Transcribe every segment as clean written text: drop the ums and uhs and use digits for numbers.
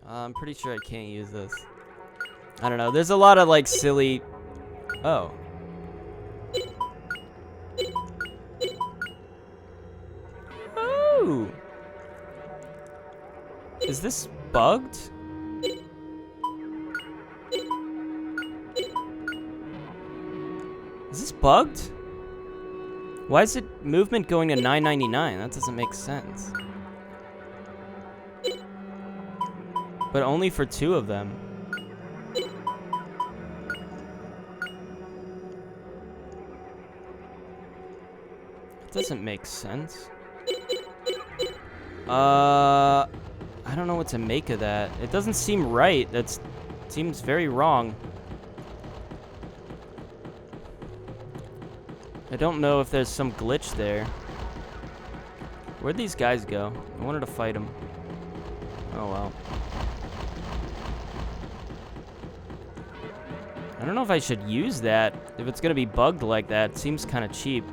I'm pretty sure I can't use this. I don't know. There's a lot of like silly. Oh. Oh. Is this bugged? Is this bugged? Why is it movement going to 999? That doesn't make sense. But only for 2 of them. It doesn't make sense. I don't know what to make of that. It doesn't seem right. That seems very wrong. I don't know if there's some glitch there. Where'd these guys go? I wanted to fight them. Oh well. I don't know if I should use that. If it's gonna be bugged like that, it seems kind of cheap.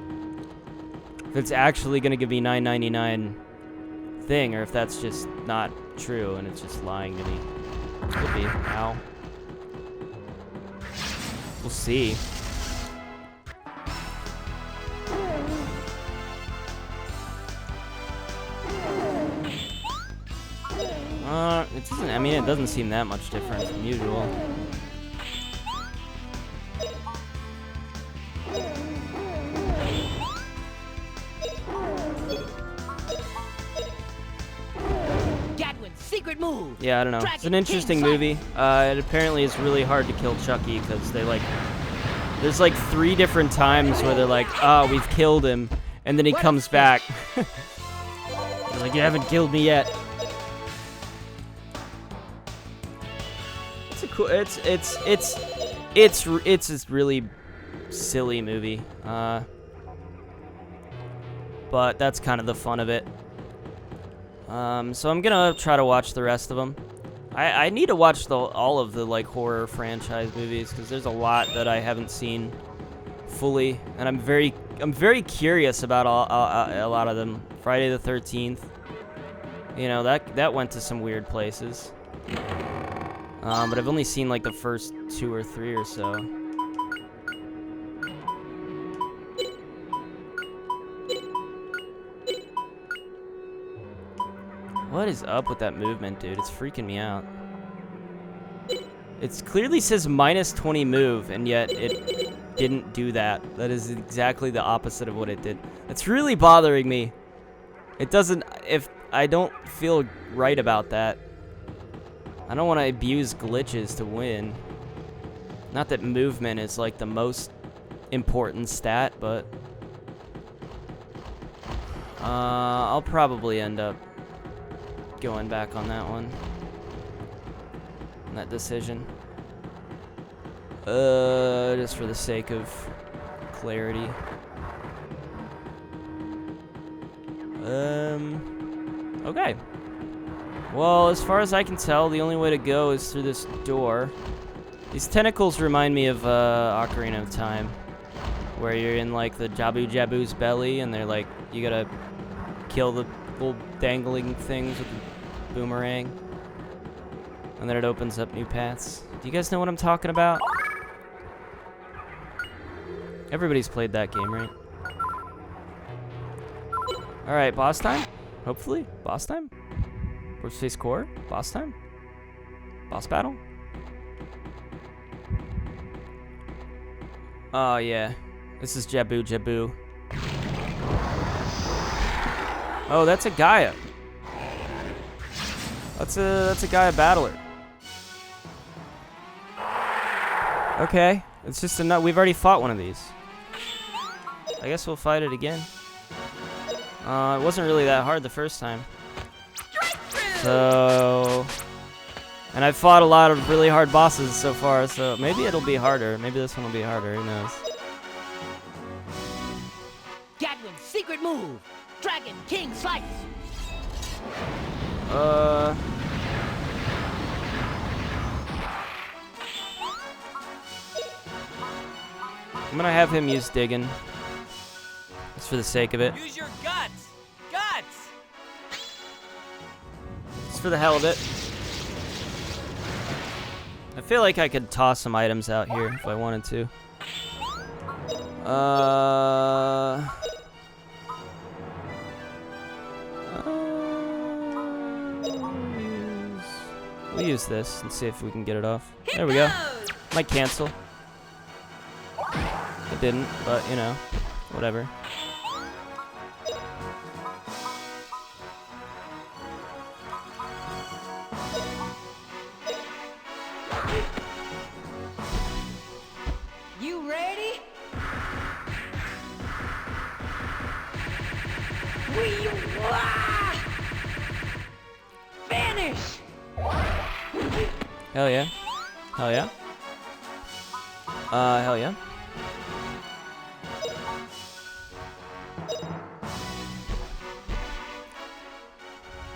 If it's actually gonna give me $9.99 thing, or if that's just not true and it's just lying to me. Could be. Ow. We'll see. It doesn't. I mean, it doesn't seem that much different from usual. Secret move. Yeah, I don't know. Dragon It's an interesting movie. It apparently is really hard to kill Chucky because they like. There's like 3 different times where they're like, "Ah, we've killed him," and then he comes back. He's like, "You haven't killed me yet." It's a cool. It's this really silly movie. But that's kind of the fun of it. So I'm gonna try to watch the rest of them. I need to watch all of the like horror franchise movies because there's a lot that I haven't seen fully, and I'm very curious about a lot of them. Friday the 13th, you know, that went to some weird places. But I've only seen like the first 2 or 3 or so. What is up with that movement, dude? It's freaking me out. It clearly says -20 move, and yet it didn't do that. That is exactly the opposite of what it did. It's really bothering me. It doesn't... If I don't feel right about that. I don't want to abuse glitches to win. Not that movement is like the most important stat, but... I'll probably end up going back on that one. On that decision. Just for the sake of clarity. Okay. Well, as far as I can tell, the only way to go is through this door. These tentacles remind me of Ocarina of Time, where you're in like the Jabu Jabu's belly, and they're like, you gotta kill the little dangling things with the boomerang, and then it opens up new paths. Do you guys know what I'm talking about? Everybody's played that game, right? Alright, boss time? Hopefully. Boss time? First phase core? Boss time? Boss battle? Oh, yeah. This is Jabu Jabu. Oh, that's a Gaia. That's a Gaia battler. Okay. It's just a nut. We've already fought one of these. I guess we'll fight it again. It wasn't really that hard the first time. So... And I've fought a lot of really hard bosses so far, so maybe it'll be harder. Maybe this one will be harder, who knows. Gadwin's secret move. Dragon King Slice. I'm gonna have him use digging. Just for the sake of it. Use your guts. Guts. Just for the hell of it. I feel like I could toss some items out here if I wanted to. We'll use this and see if we can get it off. There we go. Might cancel. It didn't, but you know, whatever. You ready? We vanish. Hell yeah. Hell yeah. Hell yeah.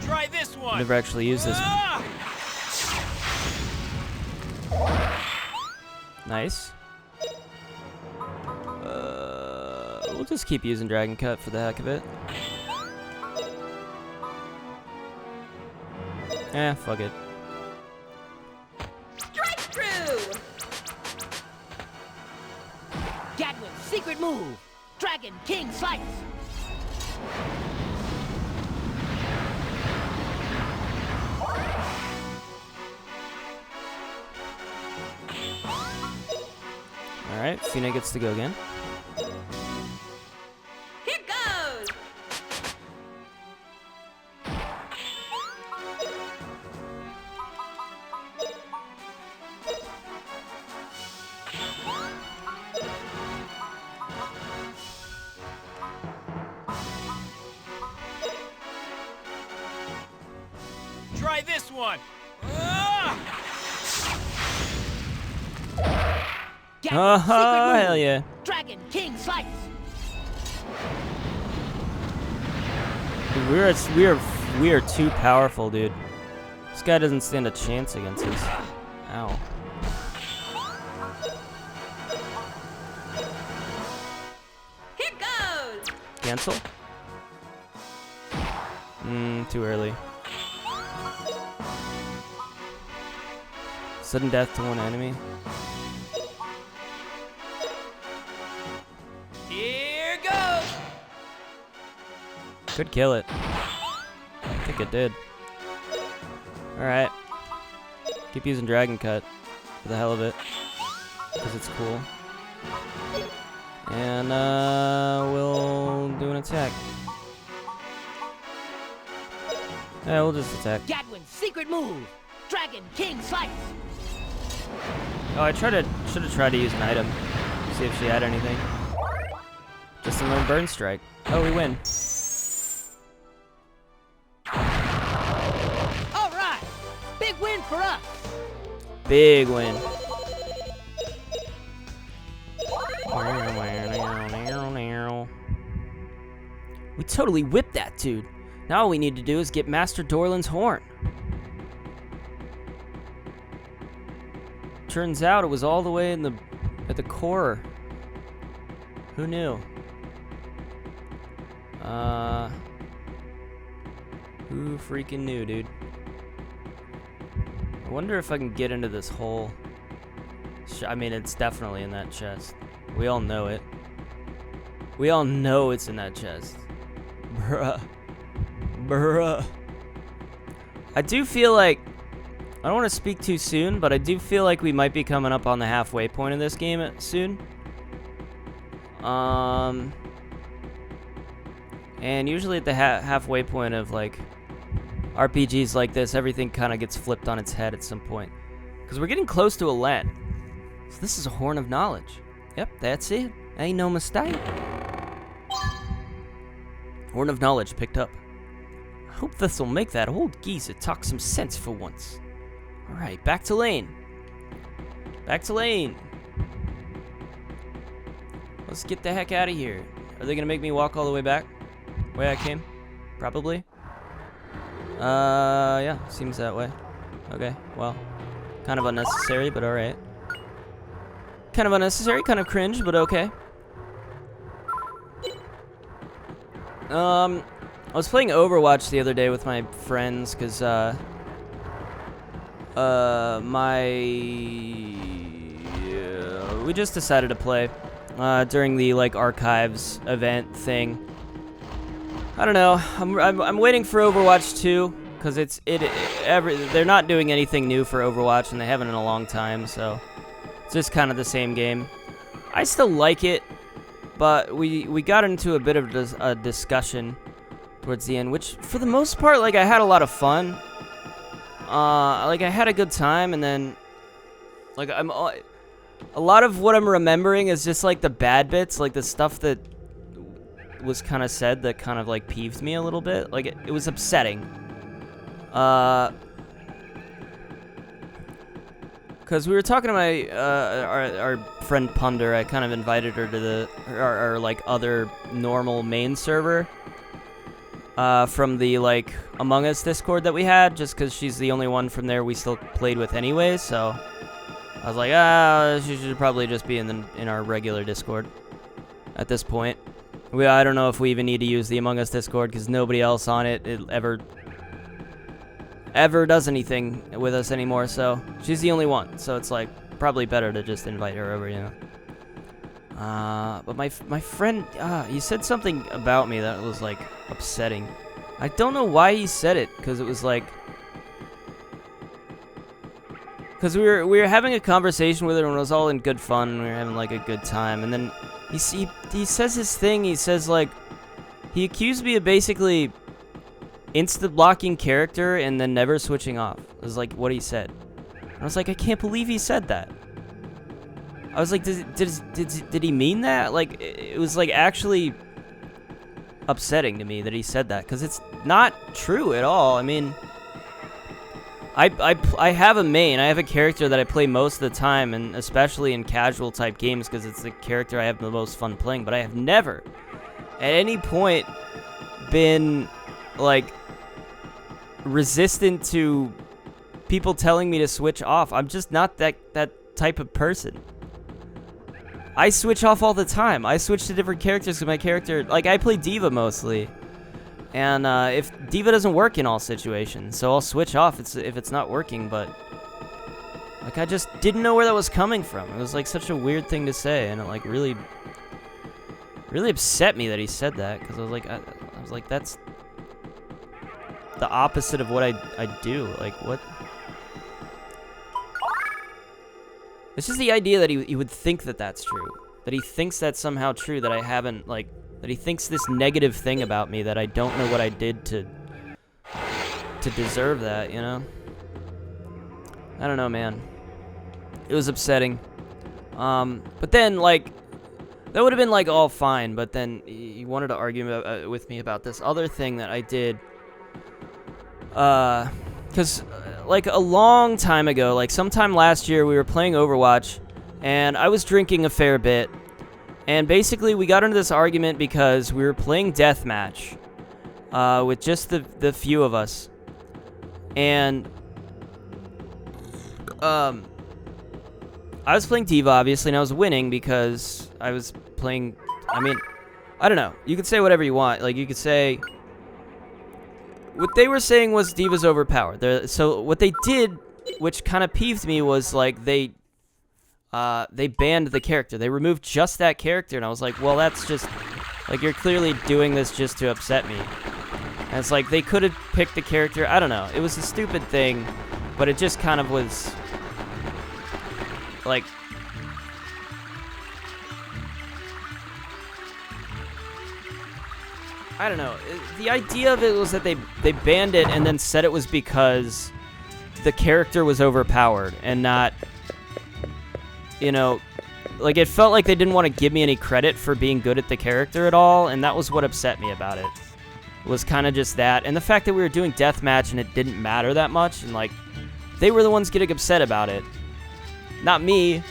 Try this one. Never actually used this. Nice. We'll just keep using Dragon Cut for the heck of it. Fuck it. Strike through. Gadwin's secret move. Dragon King Slice. Alright, Fina gets to go again. Here goes. Try this one. Gadwin's secret move. Hell yeah. Dragon King Slice. Dude, we are too powerful, dude. This guy doesn't stand a chance against us. Ow. Here goes. Cancel? Too early. Sudden death to one enemy. Here goes. Could kill it. I think it did. Alright. Keep using Dragon Cut for the hell of it. Because it's cool. And we'll do an attack. Yeah, we'll just attack. Gadwin's secret move. Dragon King Slice. Oh, I should have tried to use an item. See if she had anything. Just a little burn strike. Oh, we win. All right. Big win for us. Big win. We totally whipped that dude. Now all we need to do is get Master Dorland's horn. Turns out it was all the way at the core. Who knew? Who freaking knew, dude? I wonder if I can get into this hole. I mean, it's definitely in that chest. We all know it. We all know it's in that chest. Bruh. Bruh. I do feel like, I don't want to speak too soon, but I do feel like we might be coming up on the halfway point of this game soon. And usually at the halfway point of like RPGs like this, everything kind of gets flipped on its head at some point. Because we're getting close to a land. So this is a horn of knowledge. Yep, that's it. Ain't no mistake. Horn of knowledge picked up. I hope this'll make that old geezer talk some sense for once. Alright, back to lane. Back to lane. Let's get the heck out of here. Are they gonna make me walk all the way back? Way I came? Probably. Yeah, seems that way. Okay, well. Kind of unnecessary, but alright. Kind of unnecessary, kind of cringe, but okay. I was playing Overwatch the other day with my friends, because, we just decided to play during the like archives event thing. I don't know. I'm waiting for Overwatch 2 because they're not doing anything new for Overwatch and they haven't in a long time, so it's just kind of the same game. I still like it, but we got into a bit of a discussion towards the end, which for the most part, like, I had a lot of fun. Like, I had a good time, and then like a lot of what I'm remembering is just like the bad bits, like the stuff that was kind of said that kind of like peeved me a little bit. Like it was upsetting. Because we were talking to my our friend Punder. I kind of invited her to our like other normal main server from the like Among Us Discord that we had, just because she's the only one from there we still played with anyway. So I was like, she should probably just be in our regular Discord at this point. I don't know if we even need to use the Among Us Discord because nobody else on it ever does anything with us anymore, so she's the only one. So it's like probably better to just invite her over, you know. But my friend, he said something about me that was like upsetting. I don't know why he said it, because it was like, because we were having a conversation with her and it was all in good fun and we were having like a good time, and then he says his thing. He says like he accused me of basically insta blocking character and then never switching off. It was like what he said. And I was like, I can't believe he said that. I was like, did he mean that? Like, it was like actually upsetting to me that he said that, because it's not true at all. I mean, I have a main. I have a character that I play most of the time, and especially in casual type games, because it's the character I have the most fun playing. But I have never, at any point, been like resistant to people telling me to switch off. I'm just not that type of person. I switch off all the time. I switch to different characters because my character, like, I play Diva mostly. And if Diva doesn't work in all situations, so I'll switch off if it's not working, but like I just didn't know where that was coming from. It was like such a weird thing to say, and it like really upset me that he said that, because I was like that's the opposite of what I do. Like, what? It's just the idea that he would think that that's true. That he thinks that's somehow true, that I haven't, like, that he thinks this negative thing about me, that I don't know what I did to deserve that, you know? I don't know, man. It was upsetting. But then, like, that would have been, like, all fine, but then he wanted to argue with me about this other thing that I did. Because, like, a long time ago, like, sometime last year, we were playing Overwatch, and I was drinking a fair bit, and basically, we got into this argument because we were playing deathmatch, with just the few of us, and, I was playing Diva, obviously, and I was winning because I was playing, I mean, I don't know, you could say whatever you want, like, you could say, what they were saying was Diva's overpowered. So what they did, which kind of peeved me, was like they banned the character. They removed just that character, and I was like, well, that's just like, you're clearly doing this just to upset me. And it's like they could have picked the character. I don't know. It was a stupid thing, but it just kind of was like, I don't know. The idea of it was that they banned it and then said it was because the character was overpowered and not, you know, like, it felt like they didn't want to give me any credit for being good at the character at all, and that was what upset me about it. It was kind of just that, and the fact that we were doing deathmatch and it didn't matter that much, and like, they were the ones getting upset about it. Not me,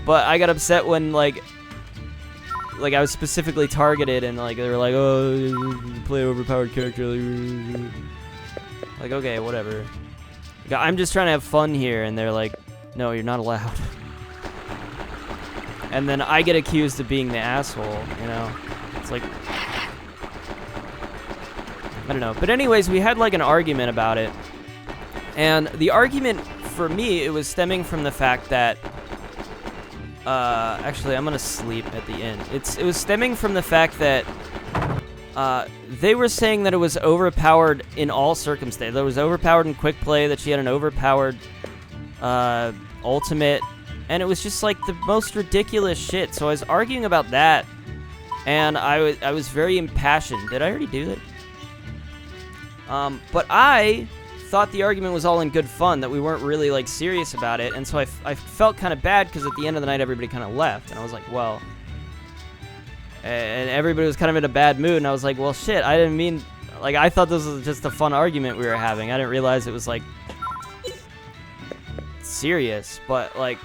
but I got upset when like I was specifically targeted, and like they were like, oh, you play overpowered character. Like, okay, whatever. Like, I'm just trying to have fun here, and they're like, no, you're not allowed. And then I get accused of being the asshole, you know? It's like, I don't know. But anyways, we had like an argument about it. And the argument for me, it was stemming from the fact that, actually, I'm gonna sleep at the end. It was stemming from the fact that, they were saying that it was overpowered in all circumstances. That it was overpowered in quick play, that she had an overpowered, ultimate, and it was just, like, the most ridiculous shit. So I was arguing about that, and I was very impassioned. Did I already do that? But I thought the argument was all in good fun, that we weren't really, like, serious about it, and so I felt kind of bad, because at the end of the night, everybody kind of left, and I was like, well... And everybody was kind of in a bad mood, and I was like, well, shit, I didn't mean... Like, I thought this was just a fun argument we were having. I didn't realize it was, like... serious, but, like...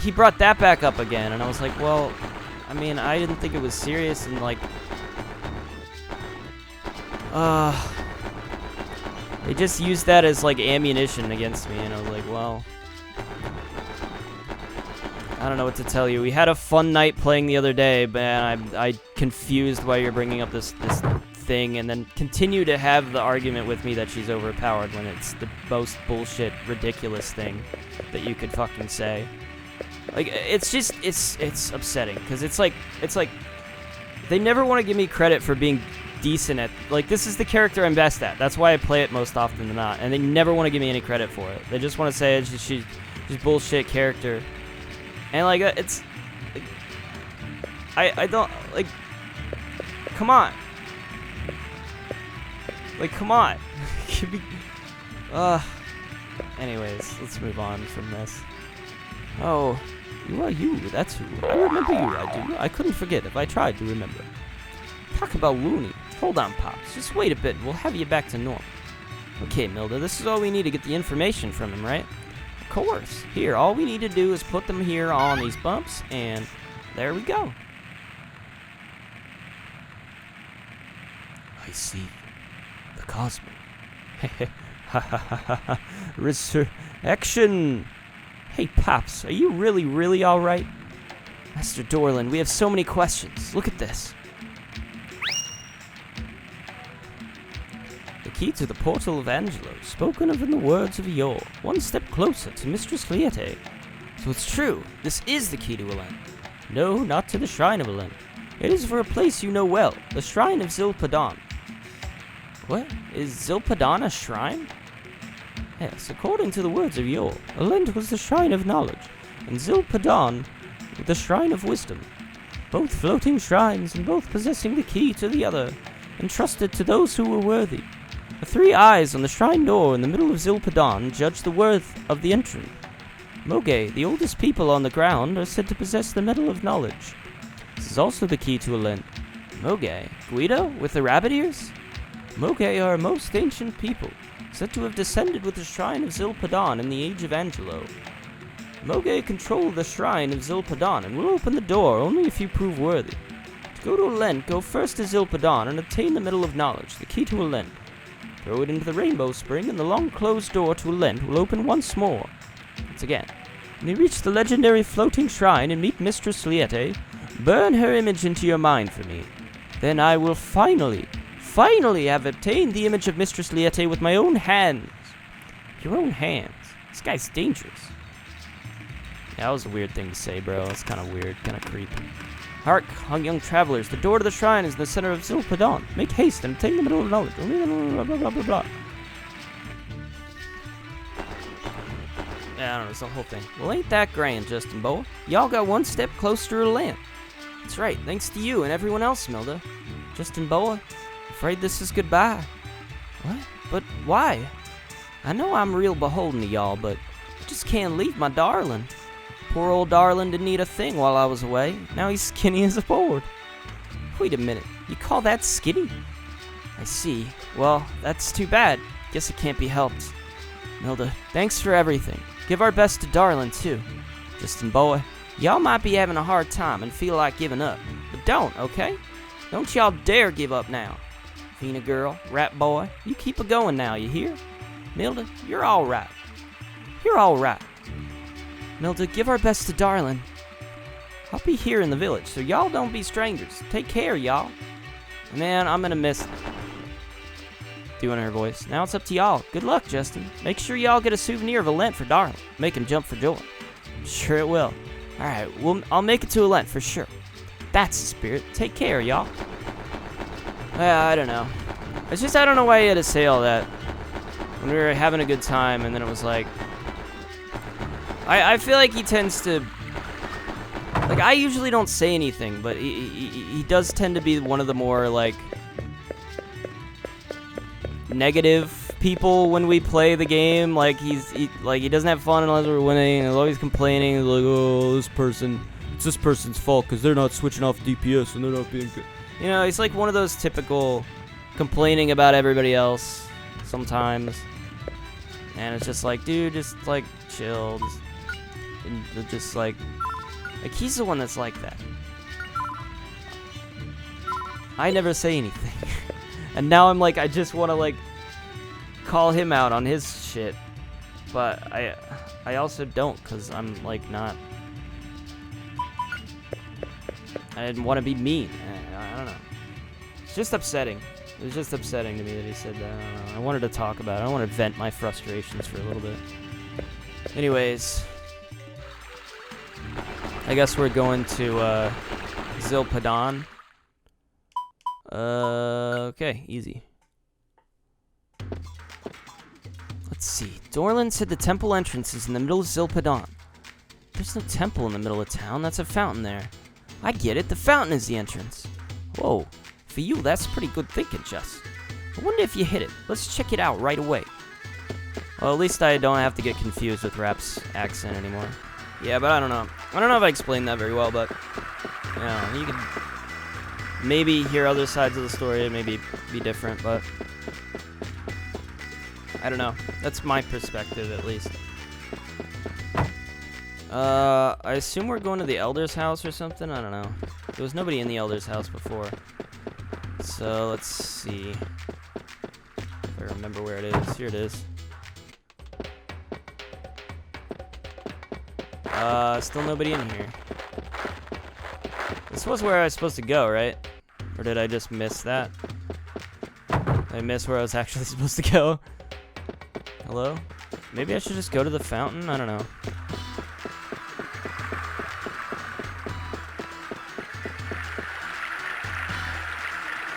He brought that back up again, and I was like, well... I mean, I didn't think it was serious, and, like... They just used that as, like, ammunition against me, and I was like, well... I don't know what to tell you. We had a fun night playing the other day, but I confused why you're bringing up this thing, and then continue to have the argument with me that she's overpowered when it's the most bullshit, ridiculous thing that you could fucking say. Like, it's just, it's upsetting, because it's like, they never want to give me credit for being decent at, like, this is the character I'm best at. That's why I play it most often than not, and they never want to give me any credit for it. They just want to say she's bullshit character. And, like, it's... Like, I don't... Like... Come on. Like, come on. Anyways, let's move on from this. Oh, you are you. That's who. I remember you, I do. I couldn't forget if I tried to remember. Talk about loony. Hold on, Pops. Just wait a bit. We'll have you back to normal. Okay, Milda, this is all we need to get the information from him, right? Of course. Here, all we need to do is put them here on these bumps, and there we go. I see. The cosmic. Ha ha ha ha ha. Resurrection. Hey, Pops, are you really alright? Master Dorland, we have so many questions. Look at this. The key to the portal of Angelo, spoken of in the words of yore, one step closer to Mistress Liete. So it's true, this is the key to Elen. No, not to the Shrine of Elen. It is for a place you know well, the Shrine of Zil Padon. What? Is Zil Padon a shrine? Yes, according to the words of yore, Elend was the Shrine of Knowledge, and Zil Padon the Shrine of Wisdom. Both floating shrines, and both possessing the key to the other, entrusted to those who were worthy. The three eyes on the shrine door in the middle of Zil Padon judge the worth of the entrant. Moge, the oldest people on the ground, are said to possess the Medal of Knowledge. This is also the key to Elend. Moge, Guido, with the rabbit ears? Moge are a most ancient people, said to have descended with the Shrine of Zil Padon in the Age of Angelo. Moge control the Shrine of Zil Padon and will open the door only if you prove worthy. To go to Elend, go first to Zil Padon and obtain the Medal of Knowledge, the key to Elend. Throw it into the Rainbow Spring, and the long-closed door to Elend will open once more. Once again. When you reach the legendary floating shrine and meet Mistress Liete, burn her image into your mind for me. Then I will finally have obtained the image of Mistress Liete with my own hands. Your own hands? This guy's dangerous. Yeah, that was a weird thing to say, bro. That's kind of weird, kind of creepy. Hark, young travelers, the door to the shrine is in the center of Zil Padon. Make haste and obtain the Medal of Knowledge. Blah, blah, blah, blah, blah. Yeah, I don't know, it's the whole thing. Well, ain't that grand, Justin Boa. Y'all got one step closer to land. That's right, thanks to you and everyone else, Milda. Justin Boa, afraid this is goodbye. What? But why? I know I'm real beholden to y'all, but I just can't leave my darling. Poor old darling didn't eat a thing while I was away. Now he's skinny as a board. Wait a minute, you call that skinny? I see. Well, that's too bad. Guess it can't be helped. Milda, thanks for everything. Give our best to darling, too. Justin Boa, y'all might be having a hard time and feel like giving up. But don't, okay? Don't y'all dare give up now. Fina girl, rat boy, you keep it going now, you hear? Milda, you're alright. You're alright. Milda, give our best to darling. I'll be here in the village, so y'all don't be strangers. Take care, y'all. Man, I'm gonna miss doing her voice. Now it's up to y'all. Good luck, Justin. Make sure y'all get a souvenir of a Lent for Darla. Make him jump for joy. Sure it will. Alright, I'll make it to a Lent for sure. That's the spirit. Take care, y'all. I don't know. It's just I don't know why he had to say all that. When we were having a good time, and then it was like... I feel like he tends to... Like, I usually don't say anything, but he does tend to be one of the more, like... negative people when we play the game. Like, he doesn't have fun unless we're winning. He's always complaining. He's like, oh, it's this person's fault because they're not switching off DPS and they're not being good. You know, he's like one of those typical complaining about everybody else sometimes. And it's just like, dude, just like chill. Just like he's the one that's like that. I never say anything. And now I'm like, I just want to like call him out on his shit. But I also don't, because I'm like not... I didn't want to be mean. I don't know. It's just upsetting. It was just upsetting to me that he said that. I don't know. I wanted to talk about it. I wanted to vent my frustrations for a little bit. Anyways. I guess we're going to Zil Padon. Okay, easy. Let's see. Dorlan said the temple entrance is in the middle of Zil Padon. There's no temple in the middle of town. That's a fountain there. I get it. The fountain is the entrance. Whoa. For you, that's pretty good thinking, Jess. I wonder if you hit it. Let's check it out right away. Well, at least I don't have to get confused with Rap's accent anymore. Yeah, but I don't know. I don't know if I explained that very well, but... You know, you can maybe hear other sides of the story and maybe be different, but... I don't know. That's my perspective, at least. I assume we're going to the Elder's house or something? I don't know. There was nobody in the Elder's house before. So, let's see. If I remember where it is. Here it is. Still nobody in here. This was where I was supposed to go, right? Or did I just miss that? Did I miss where I was actually supposed to go? Hello? Maybe I should just go to the fountain? I don't know.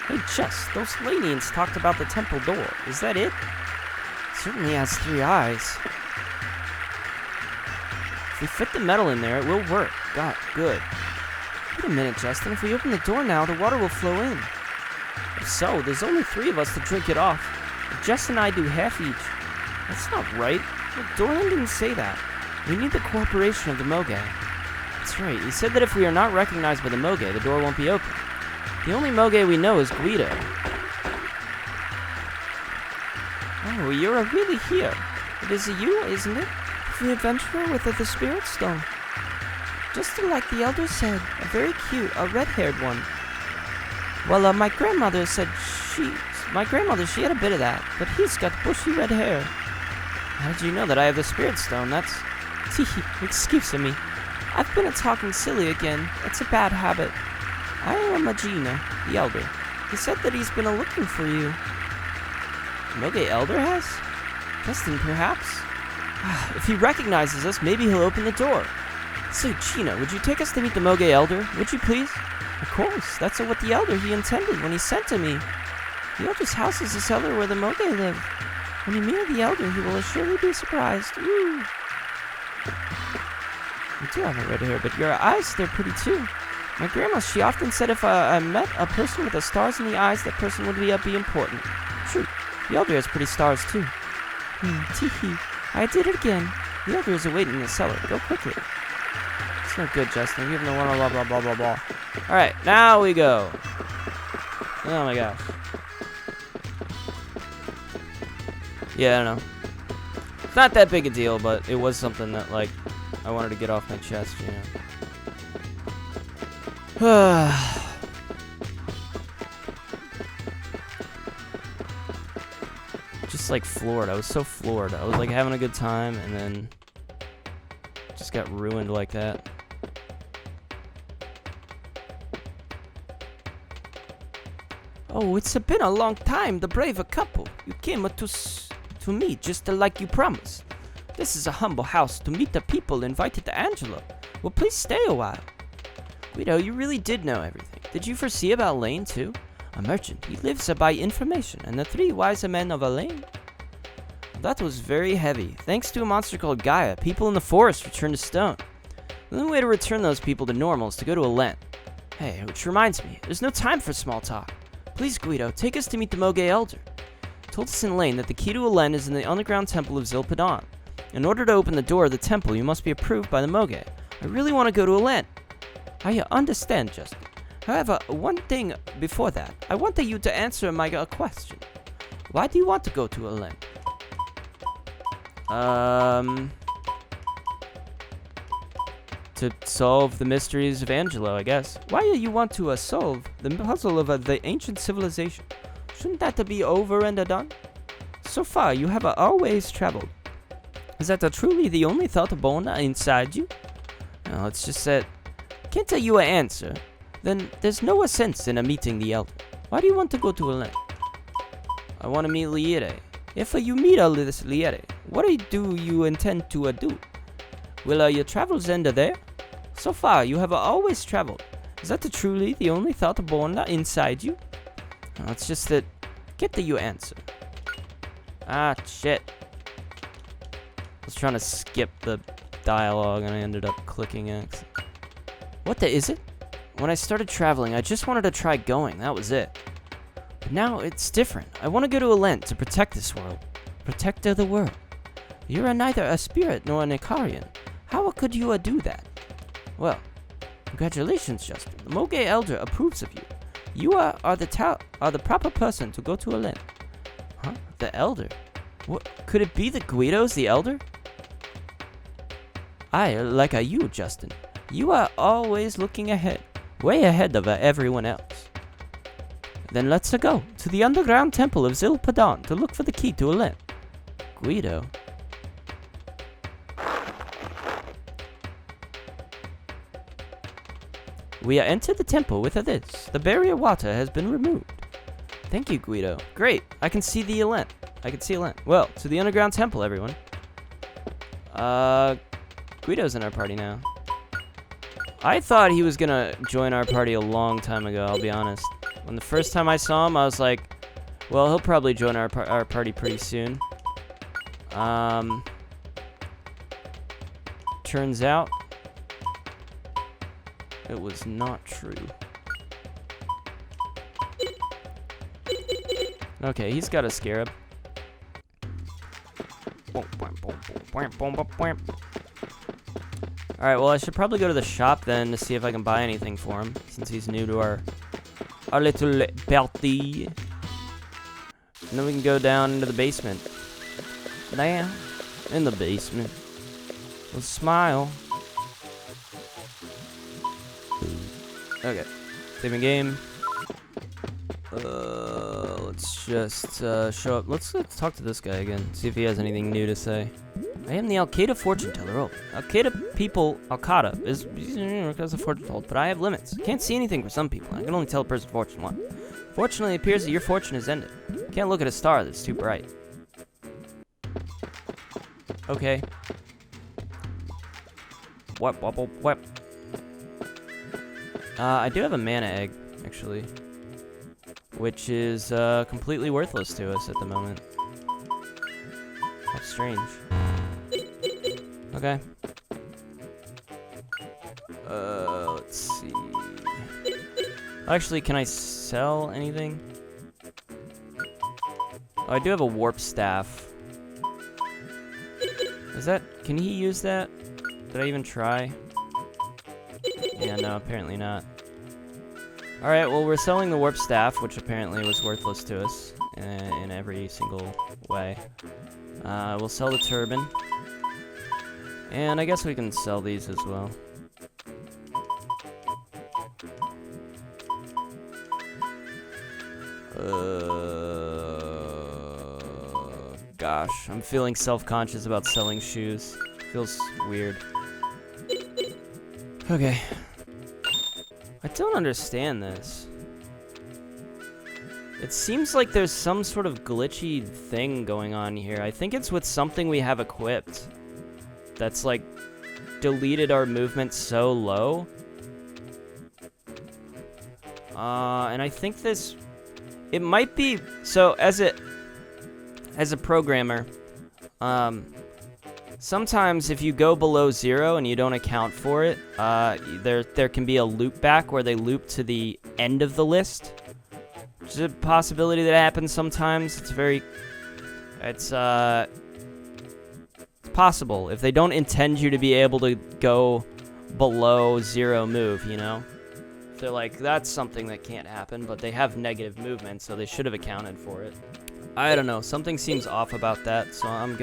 Hey, Chess, those Lanians talked about the temple door. Is that it? It certainly has 3 eyes. If we fit the metal in there, it will work. God, good. Wait a minute, Justin. If we open the door now, the water will flow in. If so, there's only 3 of us to drink it off. If Jess and I do half each. That's not right. Well, Dorlan didn't say that. We need the cooperation of the Moge. That's right. He said that if we are not recognized by the Moge, the door won't be open. The only Moge we know is Guido. Oh, you're really here. It is you, isn't it? The adventurer with the spirit stone. Just like the elder said, a very cute, a red-haired one. Well, my grandmother said she had a bit of that, but he's got bushy red hair. How did you know that I have the spirit stone? That's... Excuse me. I've been talking silly again. It's a bad habit. I am Magina, the elder. He said that he's been looking for you. Moge Elder has? Justin, perhaps? If he recognizes us, maybe he'll open the door. So, Gina, would you take us to meet the Moge Elder? Would you please? Of course. That's what the Elder he intended when he sent to me. The Elder's house is the cellar where the Moge live. When you meet the Elder, he will surely be surprised. Ooh. You do have a red hair, but your eyes, they're pretty too. My grandma, she often said if I met a person with the stars in the eyes, that person would be important. True. The Elder has pretty stars too. Teehee. I did it again. The Elder is awaiting in the cellar. Go quickly. It's no good, Justin. Give him the one blah blah blah blah blah. Alright, now we go. Oh my gosh. Yeah, I don't know. It's not that big a deal, but it was something that, like, I wanted to get off my chest, you know. Just like floored. I was so floored. I was like having a good time and then just got ruined like that. Oh, it's been a long time, the brave couple. You came to me just like you promised. This is a humble house to meet the people invited to Angelo. Well, please stay a while. Guido, you really did know everything. Did you foresee about Lane, too? A merchant. He lives by information, and the 3 wise men of Lane. That was very heavy. Thanks to a monster called Gaia, people in the forest returned to stone. The only way to return those people to normal is to go to Lane. Hey, which reminds me, there's no time for small talk. Please, Guido, take us to meet the Moge Elder. He told us in Lane that the key to Elen is in the underground temple of Zil Padon. In order to open the door of the temple, you must be approved by the Moge. I really want to go to Elen. I understand, Justin. However, one thing before that, I want you to answer my question. Why do you want to go to Elen? To solve the mysteries of Angelo, I guess. Why do you want to solve the puzzle of the ancient civilization? Shouldn't that be over and done? So far, you have always traveled. Is that truly the only thought born inside you? No, it's just that can't tell you an answer. Then there's no sense in meeting the elder. Why do you want to go to Elen? I want to meet Liere. If you meet this Liere, what do you intend to do? Will your travels end there? So far, you have always traveled. Is that truly the only thought born inside you? No, it's just that get you answer. Ah, shit. I was trying to skip the dialogue and I ended up clicking X. What is it? When I started traveling, I just wanted to try going. That was it. But now it's different. I want to go to Elen to protect this world. Protect the world. You're neither a spirit nor an Icarian. How could you do that? Well, congratulations, Justin. The Moge Elder approves of you. You are the proper person to go to Elen. Huh? The Elder? What? Could it be that Guido's the Elder? Like you, Justin. You are always looking ahead. Way ahead of everyone else. Then let's go to the underground temple of Zil Padon to look for the key to Elen. Guido? We are entered the temple with this. The barrier water has been removed. Thank you, Guido. Great. I can see the Elen. I can see Elen. Well, to the underground temple, everyone. Guido's in our party now. I thought he was gonna join our party a long time ago, I'll be honest. When the first time I saw him, I was like, well, he'll probably join our party pretty soon. Turns out, it was not true. Okay, he's got a scarab. Alright, well, I should probably go to the shop then to see if I can buy anything for him, since he's new to our little party. And then we can go down into the basement. Down in the basement. With a smile. Okay. Saving game. Let's just show up. Let's talk to this guy again. See if he has anything new to say. I am the Al-Qaeda fortune teller. Oh, Al-Qaeda is because of fortune told, but I have limits. Can't see anything for some people. I can only tell a person fortune one. Fortunately, it appears that your fortune has ended. Can't look at a star that's too bright. Okay. What? I do have a mana egg, actually, which is completely worthless to us at the moment. How strange. Okay. Let's see. Actually, can I sell anything? Oh, I do have a warp staff. Can he use that? Did I even try? Yeah, no, apparently not. Alright, well, we're selling the warp staff, which apparently was worthless to us in every single way. We'll sell the turban. And I guess we can sell these as well. Gosh, I'm feeling self-conscious about selling shoes. Feels weird. Okay. I don't understand this. It seems like there's some sort of glitchy thing going on here. I think it's with something we have equipped that's like deleted our movement so low. And I think this, it might be, so as a programmer, sometimes if you go below 0 and you don't account for it, there can be a loop back where they loop to the end of the list. Which is a possibility that happens sometimes. It's possible if they don't intend you to be able to go below 0 move, you know? They're like, that's something that can't happen, but they have negative movement, so they should have accounted for it. I don't know, something seems off about that, so I'm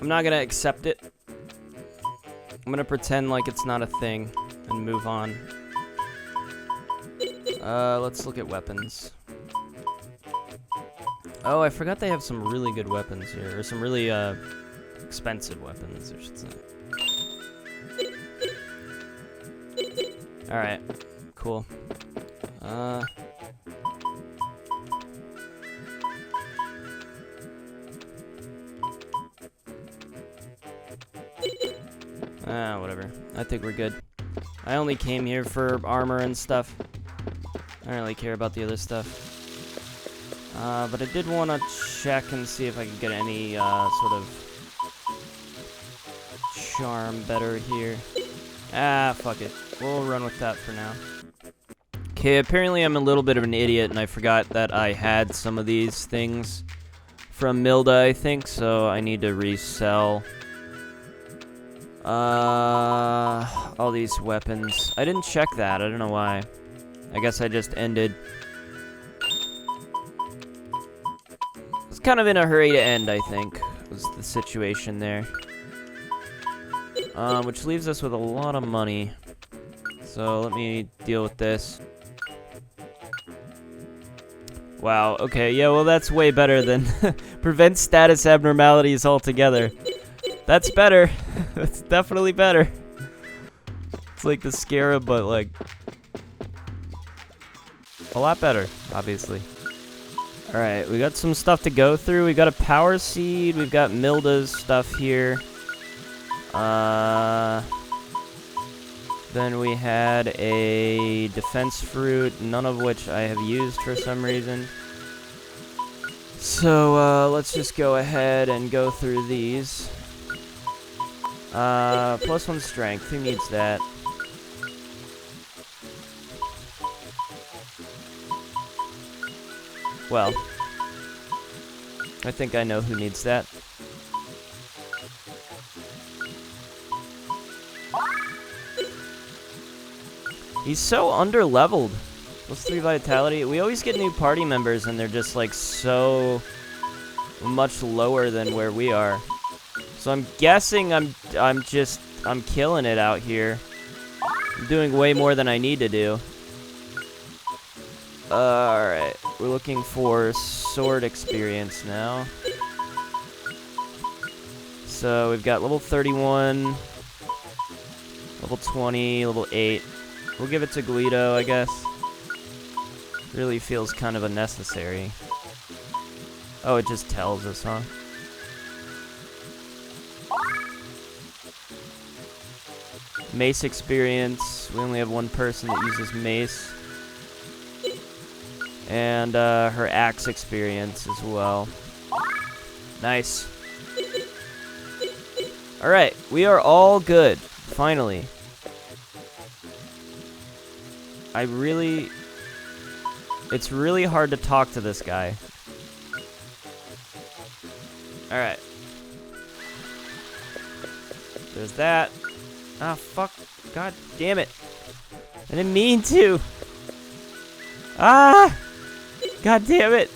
not gonna accept it. I'm gonna pretend like it's not a thing and move on. Let's look at weapons. Oh, I forgot they have some really good weapons here, or some really, expensive weapons, I should say. Alright, cool. Whatever. I think we're good. I only came here for armor and stuff. I don't really care about the other stuff. But I did want to check and see if I could get any, sort of charm better here. Fuck it. We'll run with that for now. Okay, apparently I'm a little bit of an idiot, and I forgot that I had some of these things from Milda, I think, so I need to resell all these weapons. I didn't check that. I don't know why. I guess I just ended. I was kind of in a hurry to end, I think, was the situation there. Which leaves us with a lot of money. So let me deal with this. Wow, okay, yeah, well that's way better than prevent status abnormalities altogether. That's better. That's definitely better. It's like the Scarab, but like a lot better, obviously. Alright, we got some stuff to go through. We got a power seed, we've got Milda's stuff here. Then we had a defense fruit, none of which I have used for some reason. So, let's just go ahead and go through these. +1 strength, who needs that? Well, I think I know who needs that. He's so under-leveled. +3 vitality. We always get new party members and they're just like so much lower than where we are. So I'm guessing I'm killing it out here. I'm doing way more than I need to do. Alright, we're looking for sword experience now. So we've got level 31, level 20, level 8. We'll give it to Guido, I guess. Really feels kind of unnecessary. Oh, it just tells us, huh? Mace experience. We only have one person that uses mace. And her axe experience as well. Nice. Alright, we are all good. Finally. It's really hard to talk to this guy. Alright. There's that. Ah, fuck. God damn it. I didn't mean to. Ah! God damn it.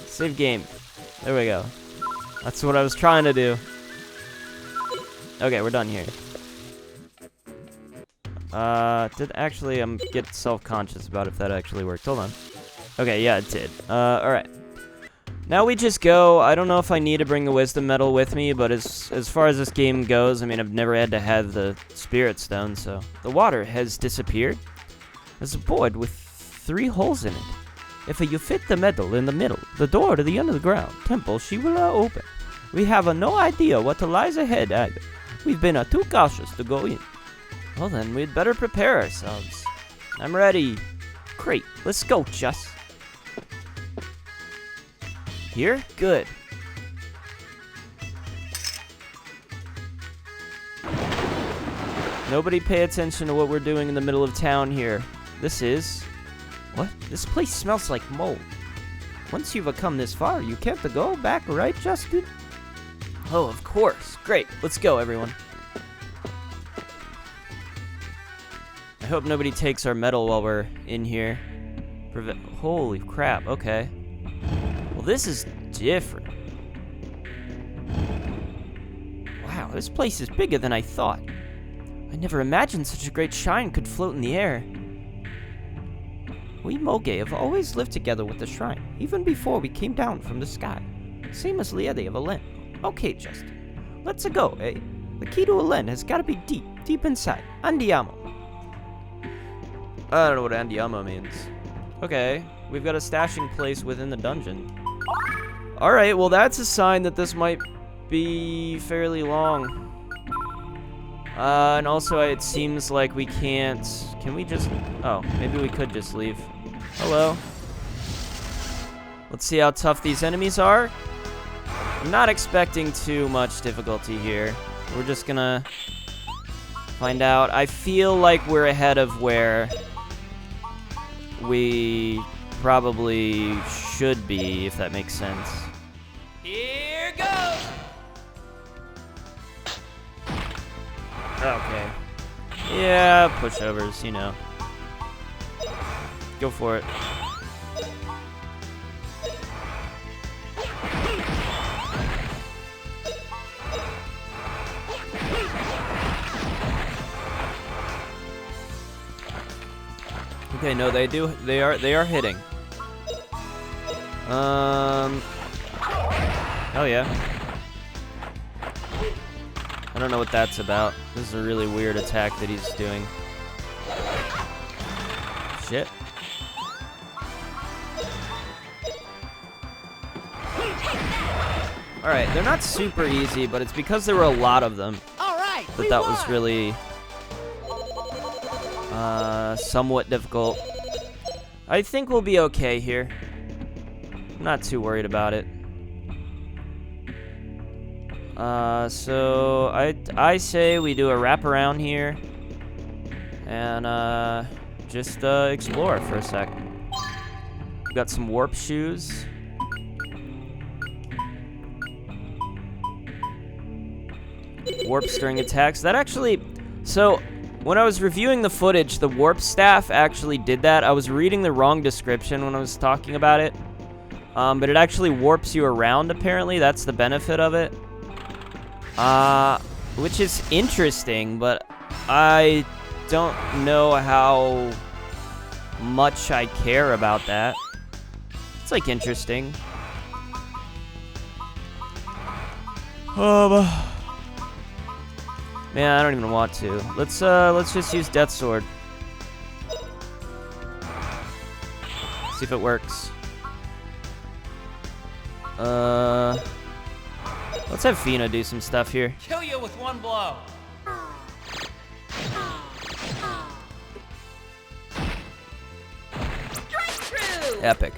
Save game. There we go. That's what I was trying to do. Okay, we're done here. I'm get self-conscious about if that actually worked. Hold on. Okay, yeah, it did. Alright. Now we just go. I don't know if I need to bring the wisdom medal with me, but as far as this game goes, I mean, I've never had to have the spirit stone, so. The water has disappeared. There's a board with 3 holes in it. If you fit the medal in the middle, the door to the underground temple she will open. We have no idea what lies ahead either. We've been too cautious to go in. Well then, we'd better prepare ourselves. I'm ready. Great, let's go, Jess. Here? Good. Nobody pay attention to what we're doing in the middle of town here. This is... What? This place smells like mold. Once you've come this far, you can't go back, right, Justin? Oh, of course. Great. Let's go, everyone. I hope nobody takes our medal while we're in here. Holy crap. Okay. Well, this is different. Wow, this place is bigger than I thought. I never imagined such a great shrine could float in the air. We Moge have always lived together with the shrine, even before we came down from the sky. Same as Liede of Alen. Okay, Justin. Let's go, eh? The key to Alen has got to be deep, deep inside. Andiamo. I don't know what Andiamo means. Okay, we've got a stashing place within the dungeon. Alright, well that's a sign that this might be fairly long. And also it seems like we can't... Can we just... Oh, maybe we could just leave. Hello. Let's see how tough these enemies are. I'm not expecting too much difficulty here. We're just gonna find out. I feel like we're ahead of where we probably should be, if that makes sense. Here goes. Okay. Yeah, pushovers, you know. Go for it. Okay, no, they do. They are hitting. Oh yeah. I don't know what that's about. This is a really weird attack that he's doing. Shit. Alright, they're not super easy, but it's because there were a lot of them. All right, That was really somewhat difficult. I think we'll be okay here. I'm not too worried about it. So I say we do a wraparound here and just explore for a sec. We got some warp shoes. Warp string attacks. That actually, so when I was reviewing the footage, the warp staff actually did that. I was reading the wrong description when I was talking about it. But it actually warps you around, apparently. That's the benefit of it. Which is interesting, but I don't know how much I care about that. It's like interesting. Man, I don't even want to. Let's just use Death Sword. See if it works. Let's have Fina do some stuff here. Kill you with one blow. Epic.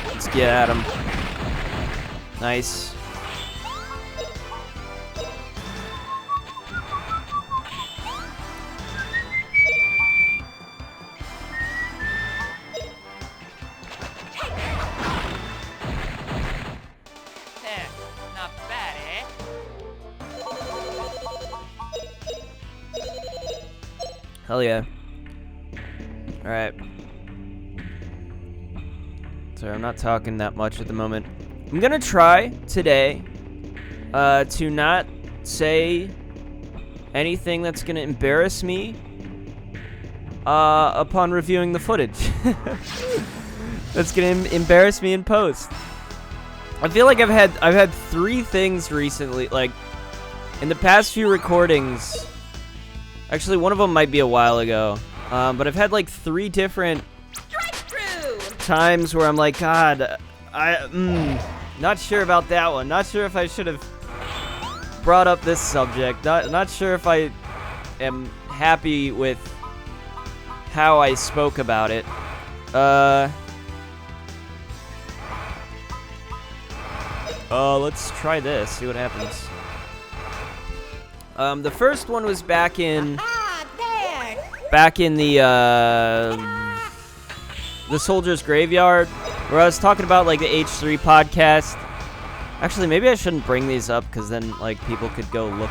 Let's get at him. Nice. Not bad, eh? Hell yeah. Alright. Sorry, I'm not talking that much at the moment. I'm gonna try today to not say anything that's gonna embarrass me upon reviewing the footage. That's gonna embarrass me in post. I feel like I've had 3 things recently, like in the past few recordings. Actually, one of them might be a while ago, but I've had like 3 different times where I'm like, God, not sure about that one. Not sure if I should have brought up this subject. Not sure if I am happy with how I spoke about it. Let's try this, see what happens. The first one was back in the Soldier's Graveyard, where I was talking about like the H3 podcast. Actually, maybe I shouldn't bring these up because then like people could go look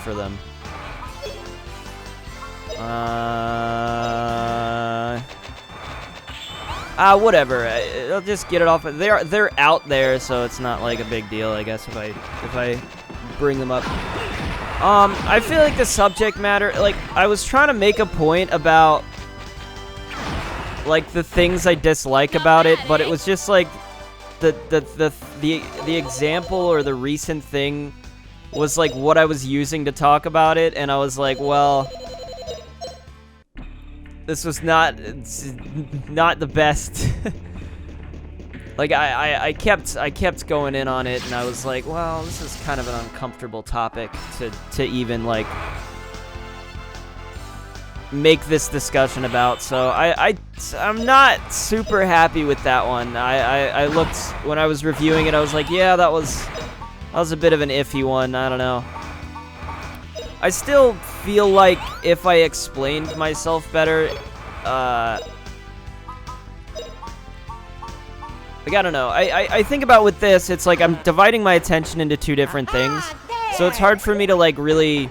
for them. Whatever. I'll just get it off. They're out there, so it's not like a big deal, I guess, if I bring them up. I feel like the subject matter, like I was trying to make a point about like the things I dislike about it, but it was just like the example or the recent thing was like what I was using to talk about it, and I was like, well, this was not the best. Like I kept going in on it, and I was like, well, this is kind of an uncomfortable topic to even like make this discussion about. So I'm not super happy with that one. I looked when I was reviewing it, I was like, yeah, that was a bit of an iffy one. I don't know. I still feel like if I explained myself better, like, I don't know. I think about with this, it's like I'm dividing my attention into 2 different things. So it's hard for me to like really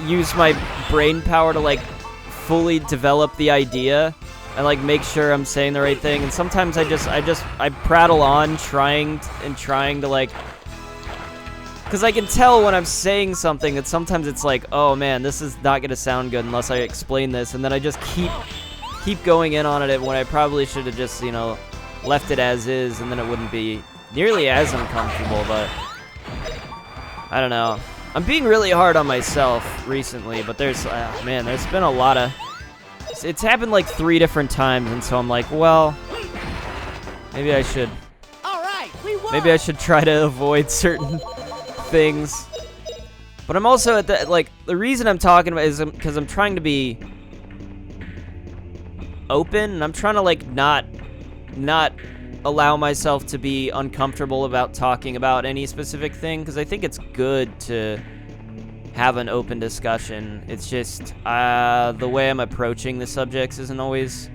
use my brain power to like fully develop the idea and like make sure I'm saying the right thing. And sometimes I prattle on trying to like, because I can tell when I'm saying something that sometimes it's like, oh man, this is not gonna sound good unless I explain this, and then I just keep going in on it when I probably should have just, you know, left it as is, and then it wouldn't be nearly as uncomfortable. But I don't know. I'm being really hard on myself recently, but there's been a lot of, it's happened like 3 different times, and so I'm like, well, maybe I should try to avoid certain things. But I'm also at the reason I'm talking about is because I'm trying to be open, and I'm trying to like not allow myself to be uncomfortable about talking about any specific thing, because I think it's good to have an open discussion. It's just the way I'm approaching the subjects isn't always,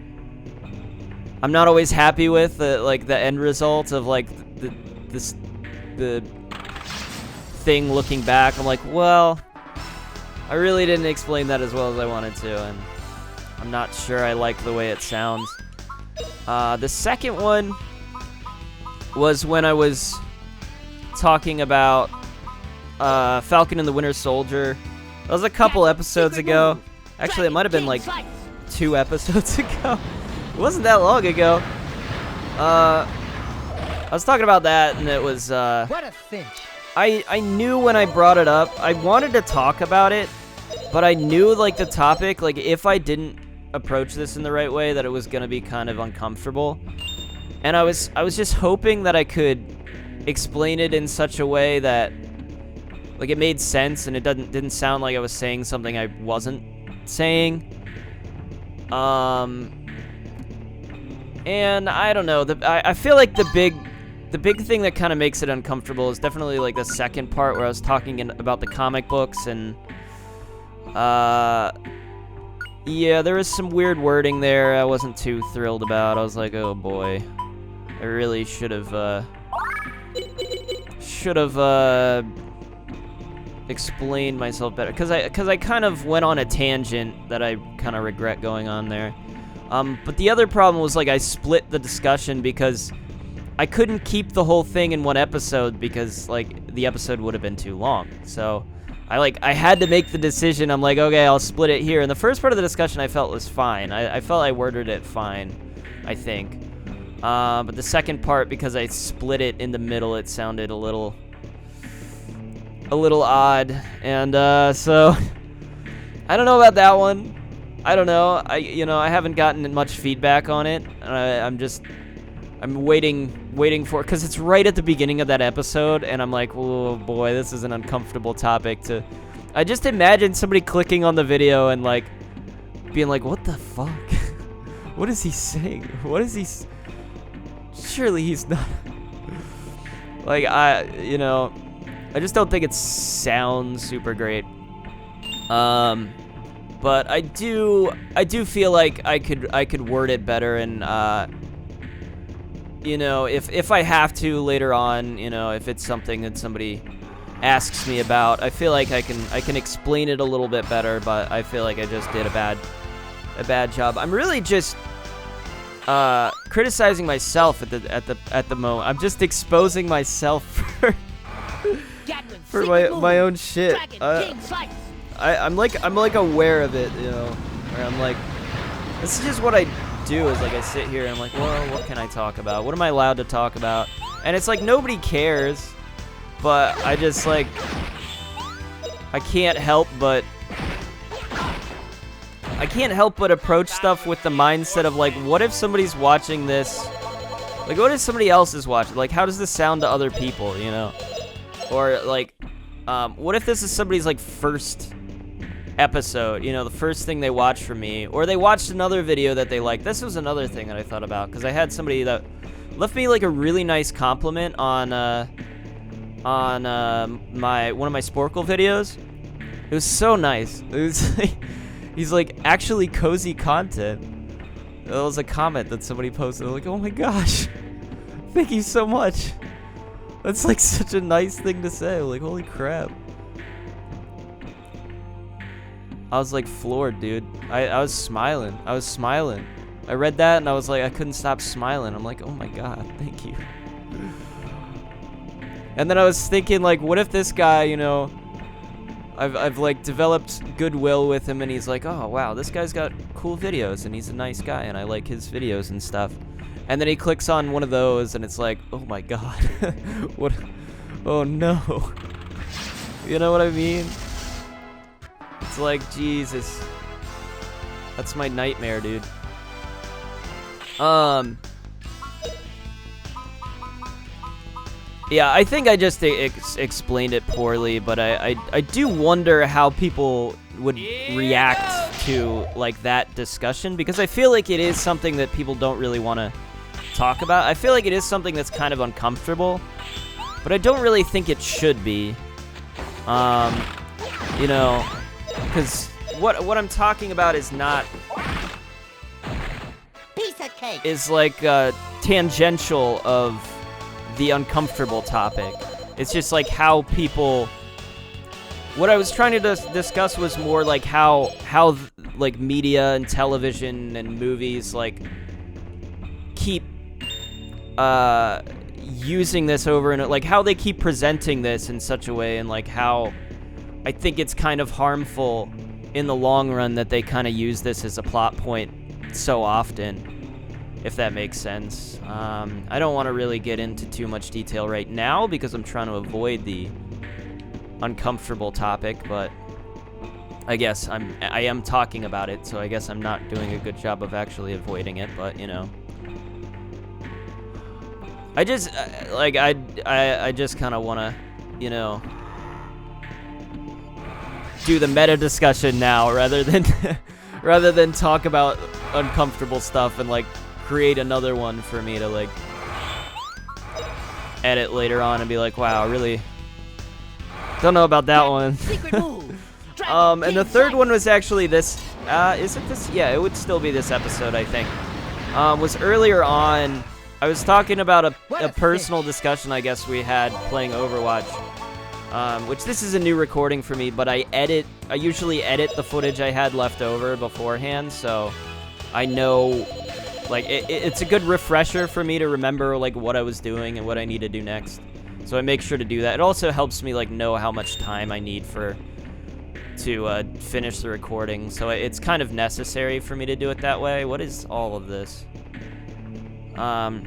I'm not always happy with the end result of like the thing looking back. I'm like, well, I really didn't explain that as well as I wanted to, and I'm not sure I like the way it sounds. The second one was when I was talking about Falcon and the Winter Soldier. That was a couple episodes ago. Actually, it might have been like 2 episodes ago. It wasn't that long ago. I was talking about that, and it was What a cinch. I knew when I brought it up, I wanted to talk about it, but I knew like the topic, like if I didn't approach this in the right way, that it was gonna be kind of uncomfortable. And I was just hoping that I could explain it in such a way that like it made sense and it didn't sound like I was saying something I wasn't saying. And I don't know, I feel like the big thing that kind of makes it uncomfortable is definitely like the second part where I was talking about the comic books, and yeah, there was some weird wording there I wasn't too thrilled about. I was like, oh boy, I really should have explained myself better, because I kind of went on a tangent that I kind of regret going on there. But the other problem was like I split the discussion because I couldn't keep the whole thing in one episode because like the episode would have been too long. So I had to make the decision. I'm like, okay, I'll split it here. And the first part of the discussion I felt was fine. I felt I worded it fine. I think. But the second part, because I split it in the middle, it sounded a little odd. And so I don't know about that one. I don't know. I haven't gotten much feedback on it. I'm waiting for it because it's right at the beginning of that episode, and I'm like, oh boy, this is an uncomfortable topic to. I just imagine somebody clicking on the video and like being like, what the fuck? What is he saying? What is he? Surely he's not. Like I just don't think it sounds super great. But I do feel like I could word it better, and if I have to later on, if it's something that somebody asks me about, I feel like I can explain it a little bit better, but I feel like I just did a bad job. I'm really just criticizing myself at the moment. I'm just exposing myself for my own shit. I'm like aware of it, where I'm like, this is just what I do, is like I sit here and I'm like, well, what can I talk about? What am I allowed to talk about? And it's like nobody cares, but I just like, I can't help but approach stuff with the mindset of like, what if somebody's watching this? Like, what if somebody else is watching? Like, how does this sound to other people, Or like, what if this is somebody's like first episode, the first thing they watched from me, or they watched another video that they liked. This was another thing that I thought about, because I had somebody that left me like a really nice compliment on one of my Sporkle videos. It was so nice. It was like, he's like, actually cozy content. That was a comment that somebody posted. I'm like, oh my gosh, thank you so much. That's like such a nice thing to say. Like, holy crap. I was like floored, dude. I was smiling. I read that and I was like, I couldn't stop smiling. I'm like, oh my god, thank you. And then I was thinking, like, what if this guy, I've like developed goodwill with him, and he's like, oh wow, this guy's got cool videos and he's a nice guy and I like his videos and stuff. And then he clicks on one of those and it's like, oh my god. What? Oh no. You know what I mean? It's like, Jesus. That's my nightmare, dude. Yeah, I think I just explained it poorly, but I do wonder how people would react to like that discussion, because I feel like it is something that people don't really want to talk about. I feel like it is something that's kind of uncomfortable, but I don't really think it should be. Because what I'm talking about is not Piece of cake. Is like tangential of the uncomfortable topic. It's just like how people. What I was trying to discuss was more like how like media and television and movies like keep using this over and like how they keep presenting this in such a way, and like how I think it's kind of harmful in the long run that they kind of use this as a plot point so often, if that makes sense. I don't want to really get into too much detail right now because I'm trying to avoid the uncomfortable topic, but I guess I am talking about it, so I guess I'm not doing a good job of actually avoiding it, but I just like I just kind of want to, do the meta discussion now rather than talk about uncomfortable stuff and like create another one for me to like edit later on and be like, wow, really don't know about that one. Secret move. And the third one was actually this. Is it this? Yeah, it would still be this episode, I think. Was earlier on. I was talking about a personal discussion I guess we had playing Overwatch. Which this is a new recording for me, but I usually edit the footage I had left over beforehand, so I know, like, it's a good refresher for me to remember, like, what I was doing and what I need to do next. So I make sure to do that. It also helps me, like, know how much time I need to finish the recording, so it's kind of necessary for me to do it that way. What is all of this? So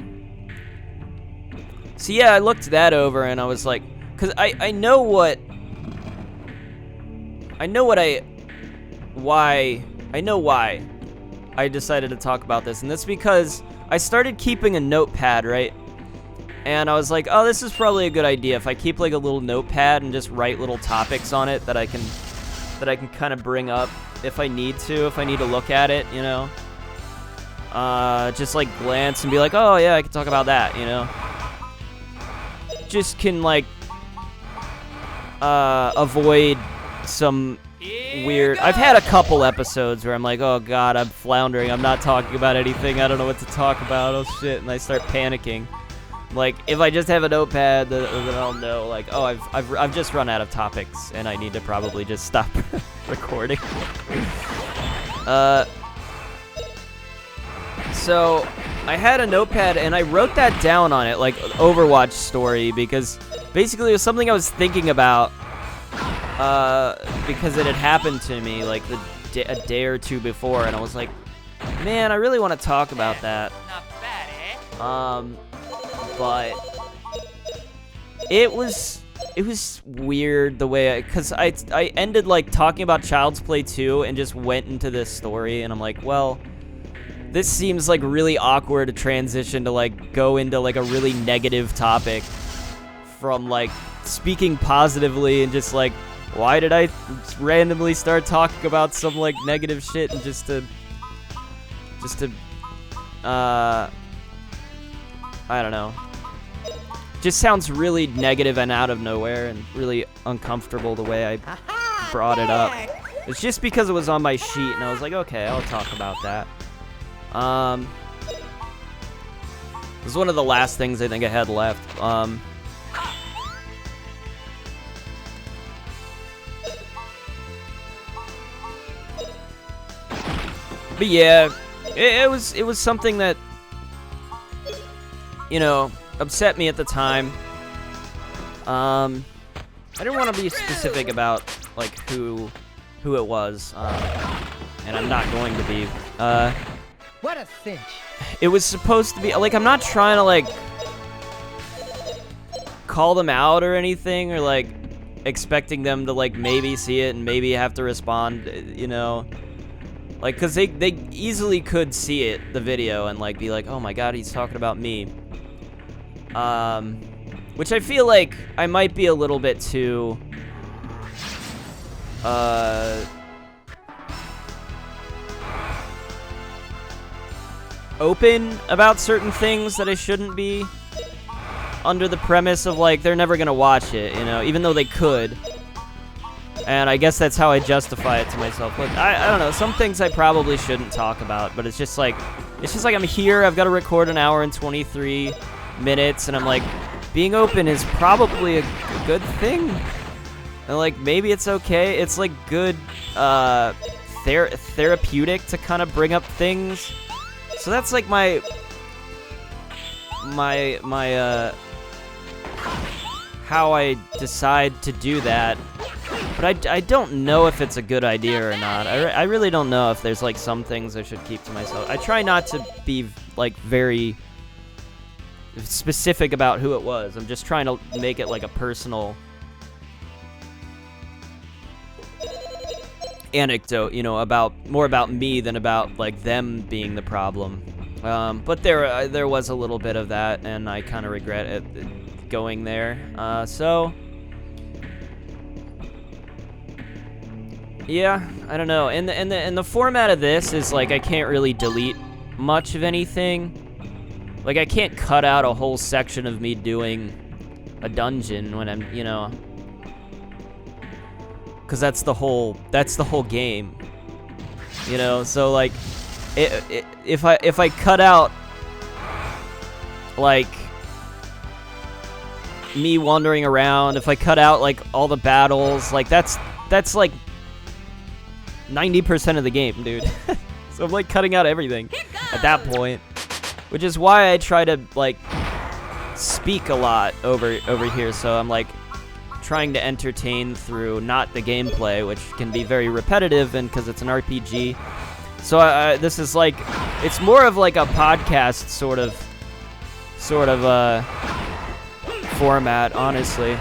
yeah, I looked that over and I was like, because I know why I decided to talk about this, and that's because I started keeping a notepad, right? And I was like, oh, this is probably a good idea if I keep like a little notepad and just write little topics on it that I can kind of bring up if I need to look at it, you know? Just like glance and be like, oh yeah, I can talk about that, you know? Just can like avoid some weird. I've had a couple episodes where I'm like, oh god, I'm floundering, I'm not talking about anything, I don't know what to talk about, oh shit, and I start panicking. Like, if I just have a notepad, then I'll know, like, oh, I've just run out of topics, and I need to probably just stop recording. So, I had a notepad, and I wrote that down on it, like, Overwatch story, because basically it was something I was thinking about, because it had happened to me, like, a day or two before, and I was like, man, I really want to talk about that. Not bad, eh? But it was weird the way because I ended like talking about Child's Play 2 and just went into this story, and I'm like, well, this seems like really awkward to transition to like go into like a really negative topic from like speaking positively and just like, why did I randomly start talking about some like negative shit and just to I don't know. Just sounds really negative and out of nowhere and really uncomfortable the way I brought it up. It's just because it was on my sheet and I was like, okay, I'll talk about that. It was one of the last things I think I had left. But yeah, it was something that, you know, upset me at the time. I didn't want to be specific about like who it was, and I'm not going to be. What a cinch. It was supposed to be like, I'm not trying to like call them out or anything, or like expecting them to like maybe see it and maybe have to respond, you know. Like, cause they easily could see it, the video, and like be like, oh my god, he's talking about me. Which I feel like I might be a little bit too, open about certain things that I shouldn't be, under the premise of like, they're never gonna watch it, you know, even though they could. And I guess that's how I justify it to myself. Like, I don't know, some things I probably shouldn't talk about, but it's just like I'm here, I've got to record an hour and 23 minutes, and I'm like, being open is probably a good thing. And like, maybe it's okay. It's like good therapeutic to kind of bring up things. So that's like my how I decide to do that. But I don't know if it's a good idea or not. I really don't know if there's like some things I should keep to myself. I try not to be like very specific about who it was. I'm just trying to make it like a personal anecdote, you know, more about me than about like them being the problem. But there was a little bit of that, and I kind of regret it going there. So yeah, I don't know. And the format of this is like, I can't really delete much of anything. Like, I can't cut out a whole section of me doing a dungeon when I'm, you know, because that's the whole game, you know. So like, if I cut out like me wandering around, if I cut out like all the battles, like that's like 90% of the game, dude. So I'm like cutting out everything at that point, which is why I try to like speak a lot over here. So I'm like trying to entertain through not the gameplay, which can be very repetitive, and because it's an RPG. So this is like, it's more of like a podcast sort of sort of format, honestly,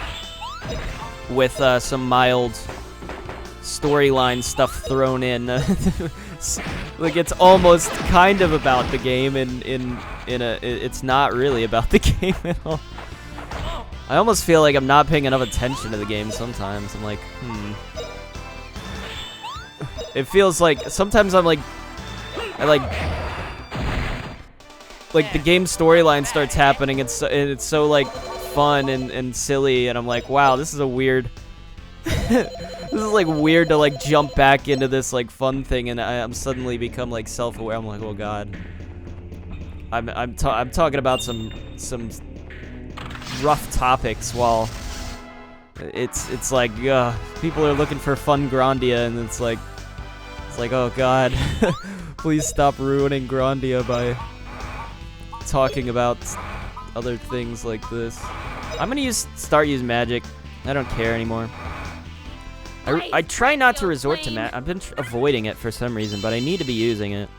with some mild storyline stuff thrown in. Like it's almost kind of about the game, it's not really about the game at all. I almost feel like I'm not paying enough attention to the game sometimes. I'm like, It feels like sometimes I'm like, the game storyline starts happening. It's so like fun and silly, and I'm like, wow, this is a weird. This is like weird to like jump back into this like fun thing, and I'm suddenly become like self-aware. I'm like, oh god, I'm talking about some rough topics while it's like people are looking for fun Grandia, and it's like oh god, please stop ruining Grandia by talking about other things like this. I'm gonna start using magic. I don't care anymore. I try not to resort to magic. I've been avoiding it for some reason, but I need to be using it.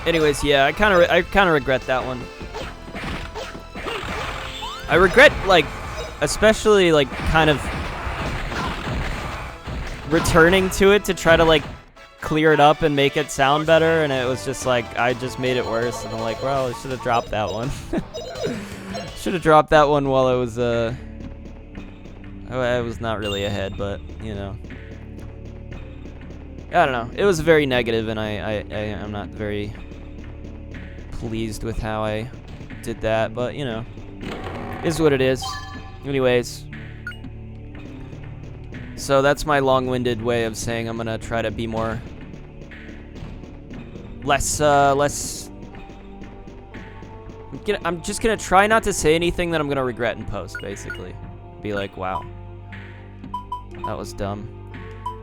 Anyways, yeah, I kind of regret that one. I regret, like, especially, like, kind of returning to it to try to, like, clear it up and make it sound better, and it was just, like, I just made it worse, and I'm like, well, I should have dropped that one. Should have dropped that one while I was not really ahead, but, you know. I don't know. It was very negative, and I'm not very pleased with how I did that, but, you know, is what it is. Anyways, so that's my long-winded way of saying I'm gonna try to be less. I'm just gonna try not to say anything that I'm gonna regret in post, basically. Be like, wow, that was dumb.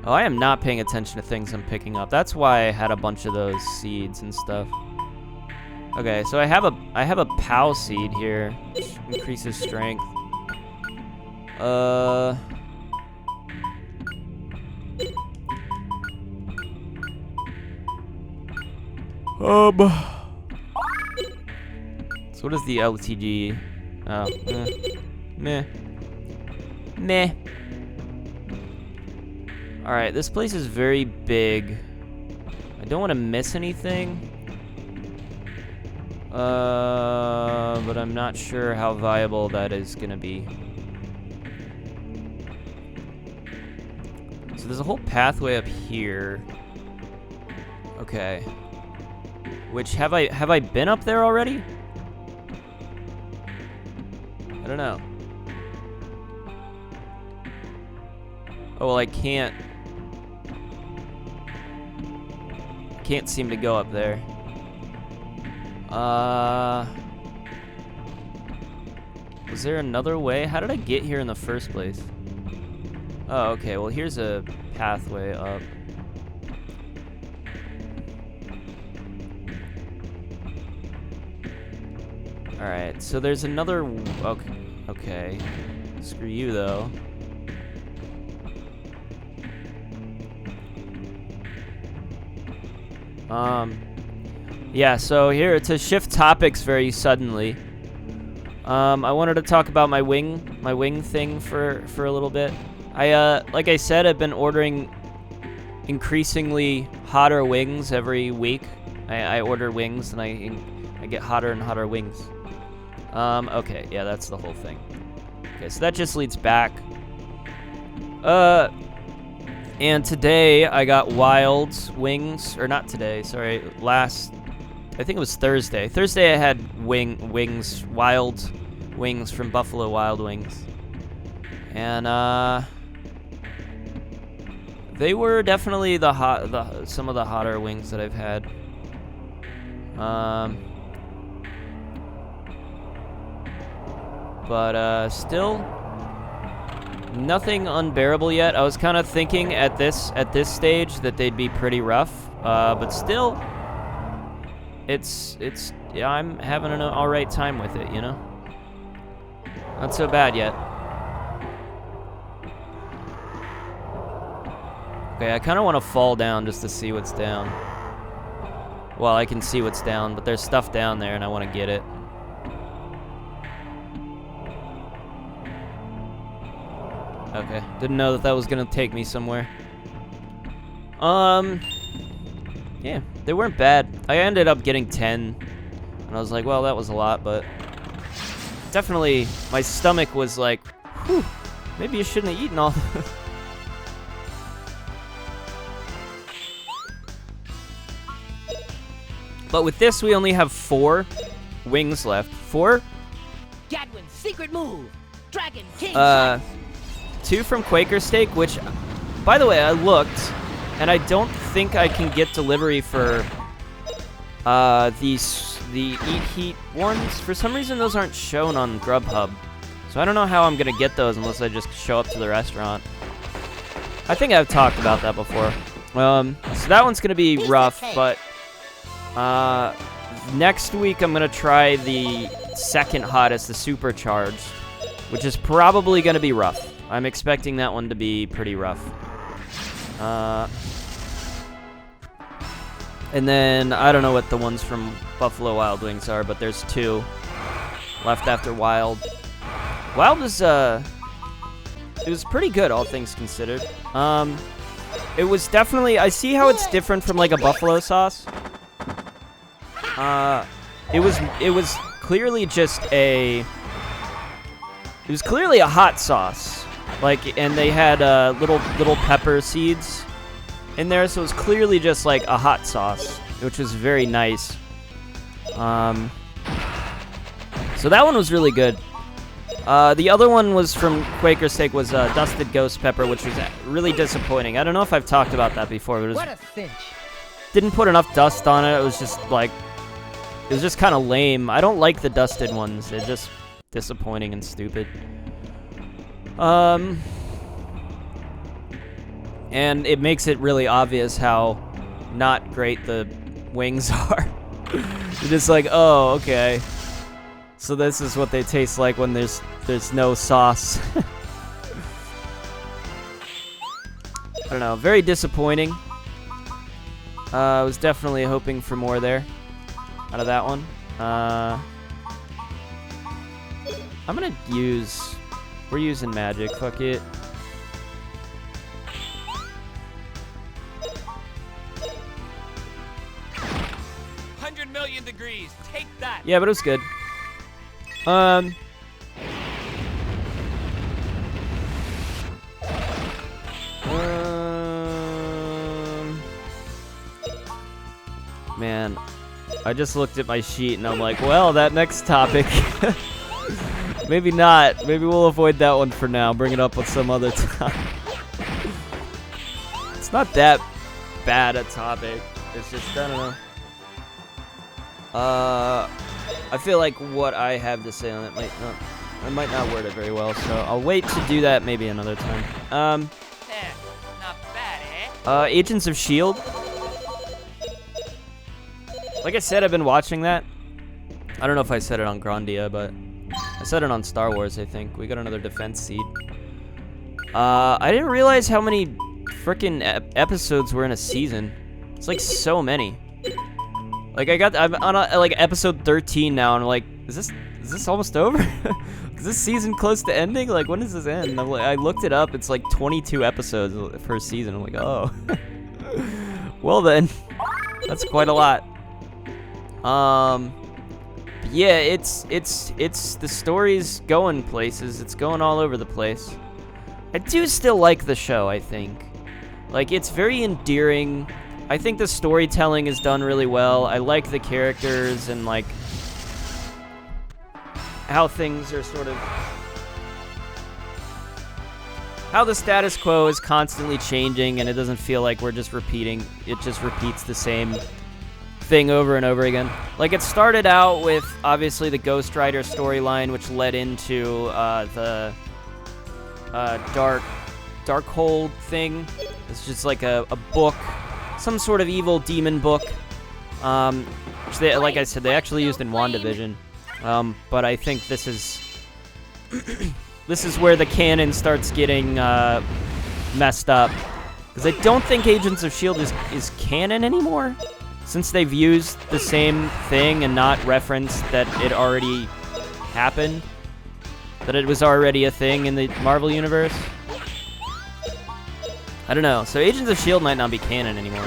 Oh, I am not paying attention to things I'm picking up. That's why I had a bunch of those seeds and stuff. Okay, so I have a POW seed here, which increases strength. So what is the LTG? Oh, meh. Alright, this place is very big. I don't want to miss anything. But I'm not sure how viable that is gonna be. So there's a whole pathway up here. Okay. Which, have I been up there already? I don't know. Oh, well, I can't seem to go up there. Was there another way? How did I get here in the first place? Oh, okay. Well, here's a pathway up. Alright, so there's another... Okay. Screw you, though. Yeah, so here, to shift topics very suddenly, I wanted to talk about my wing thing for a little bit. Like I said, I've been ordering increasingly hotter wings every week. I order wings, and I get hotter and hotter wings. Okay, yeah, that's the whole thing. Okay, so that just leads back. And today I got wild wings, or not today, sorry, I think it was Thursday. Thursday I had wild wings from Buffalo Wild Wings. And, they were definitely some of the hotter wings that I've had. But still nothing unbearable yet. I was kind of thinking at this stage that they'd be pretty rough, but still, yeah, I'm having an alright time with it, you know? Not so bad yet. Okay, I kind of want to fall down just to see what's down. Well, I can see what's down, but there's stuff down there, and I want to get it. Okay, didn't know that was gonna take me somewhere. Yeah, they weren't bad. I ended up getting 10, and I was like, well, that was a lot, but definitely my stomach was like, whew, maybe you shouldn't have eaten all this. But with this, we only have 4 wings left. 4? Gadwin's secret move. Dragon King. 2 from Quaker Steak, which, by the way, I looked, and I don't think I can get delivery for the Eat Heat ones. For some reason, those aren't shown on Grubhub. So I don't know how I'm going to get those unless I just show up to the restaurant. I think I've talked about that before. So that one's going to be rough, but next week I'm going to try the second hottest, the Supercharged, which is probably going to be rough. I'm expecting that one to be pretty rough. And then, I don't know what the ones from Buffalo Wild Wings are, but there's 2 left after Wild. Wild is, it was pretty good, all things considered. It was definitely, I see how it's different from, like, a buffalo sauce. It was clearly just it was clearly a hot sauce. Like, and they had little pepper seeds in there, so it was clearly just like a hot sauce, which was very nice. So that one was really good. The other one was from Quaker Steak, was dusted ghost pepper, which was really disappointing. I don't know if I've talked about that before, but What a cinch. didn't put enough dust on it. It was just like, it was just kind of lame. I don't like the dusted ones. They're just disappointing and stupid. And it makes it really obvious how not great the wings are. You're just like, oh, okay. So this is what they taste like when there's no sauce. I don't know, very disappointing. I was definitely hoping for more there out of that one. I'm gonna use... We're using magic, fuck it. degrees. Take that. Yeah, but it was good. Man, I just looked at my sheet and I'm like, well, that next topic. Maybe not. Maybe we'll avoid that one for now. Bring it up with some other time. It's not that bad a topic. It's just, I don't know. I feel like what I have to say on it I might not word it very well, so I'll wait to do that maybe another time. Not bad, eh? Agents of S.H.I.E.L.D. Like I said, I've been watching that. I don't know if I said it on Grandia, but I said it on Star Wars, I think. We got another defense seed. I didn't realize how many frickin' episodes were in a season. It's like so many. Like I'm on like episode 13 now, and I'm like, is this almost over? Is this season close to ending? Like, when does this end? And I looked it up. It's like 22 episodes per season. I'm like, oh. Well then, that's quite a lot. Yeah, it's the story's going places. It's going all over the place. I do still like the show, I think. Like, it's very endearing. I think the storytelling is done really well. I like the characters and, like, how things are sort of... how the status quo is constantly changing, and it doesn't feel like we're just repeating. It just repeats the same thing over and over again. Like, it started out with, obviously, the Ghost Rider storyline, which led into the Darkhold thing. It's just like a book, some sort of evil demon book, which they, like I said, they actually used in WandaVision. But I think this is this is where the canon starts getting messed up, Because I don't think Agents of S.H.I.E.L.D. is canon anymore, since they've used the same thing and not referenced that it already happened, that it was already a thing in the Marvel Universe. I don't know. So Agents of S.H.I.E.L.D. might not be canon anymore.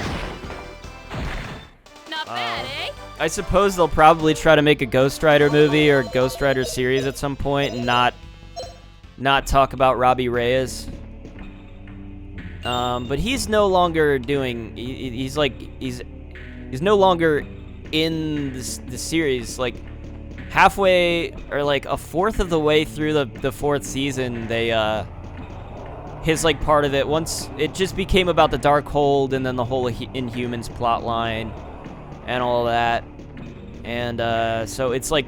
Not bad, eh? I suppose they'll probably try to make a Ghost Rider movie or Ghost Rider series at some point and not talk about Robbie Reyes. But he's no longer doing. He's no longer in the series. Like halfway or like a fourth of the way through the fourth season, they his like part of it, once it just became about the Darkhold and then the whole Inhumans plot line and all that. And so it's like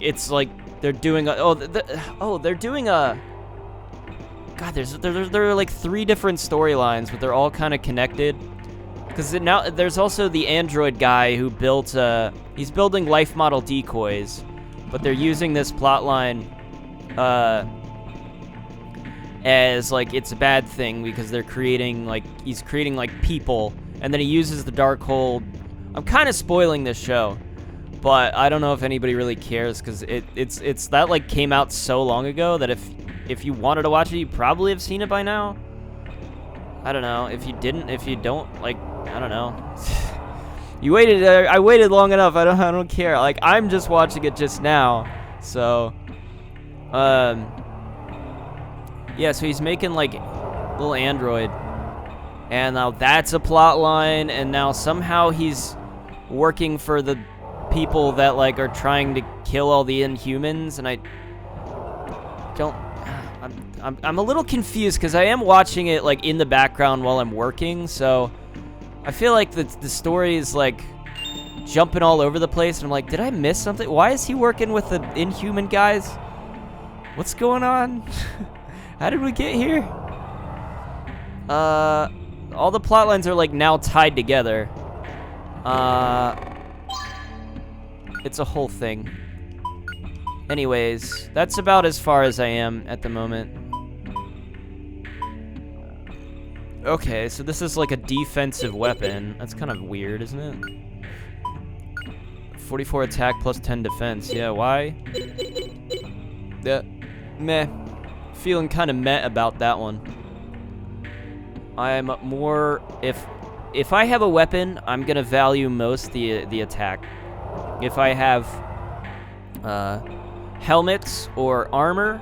they're doing they're doing a God, there are like 3 different storylines, but they're all kind of connected. Because now there's also the android guy who built he's building life model decoys, but they're using this plot line as like it's a bad thing because they're creating he's creating like people, and then he uses the Darkhold. I'm kind of spoiling this show, but I don't know if anybody really cares because it's that like came out so long ago that if you wanted to watch it, you probably have seen it by now. I don't know. If you don't, like, I don't know. You waited. I waited long enough. I don't care. Like, I'm just watching it just now. So, yeah. So he's making like little android, and now that's a plot line. And now somehow he's working for the people that like are trying to kill all the Inhumans, and I don't. I'm a little confused because I am watching it like in the background while I'm working, so I feel like the story is like jumping all over the place, and I'm like, did I miss something? Why is he working with the Inhuman guys? What's going on? How did we get here? All the plot lines are like now tied together. It's a whole thing. Anyways, that's about as far as I am at the moment. Okay, so this is like a defensive weapon. That's kind of weird, isn't it? 44 attack plus 10 defense. Yeah, why? Yeah, meh. Feeling kind of meh about that one. I'm more... If I have a weapon, I'm gonna value most the attack. If I have helmets or armor,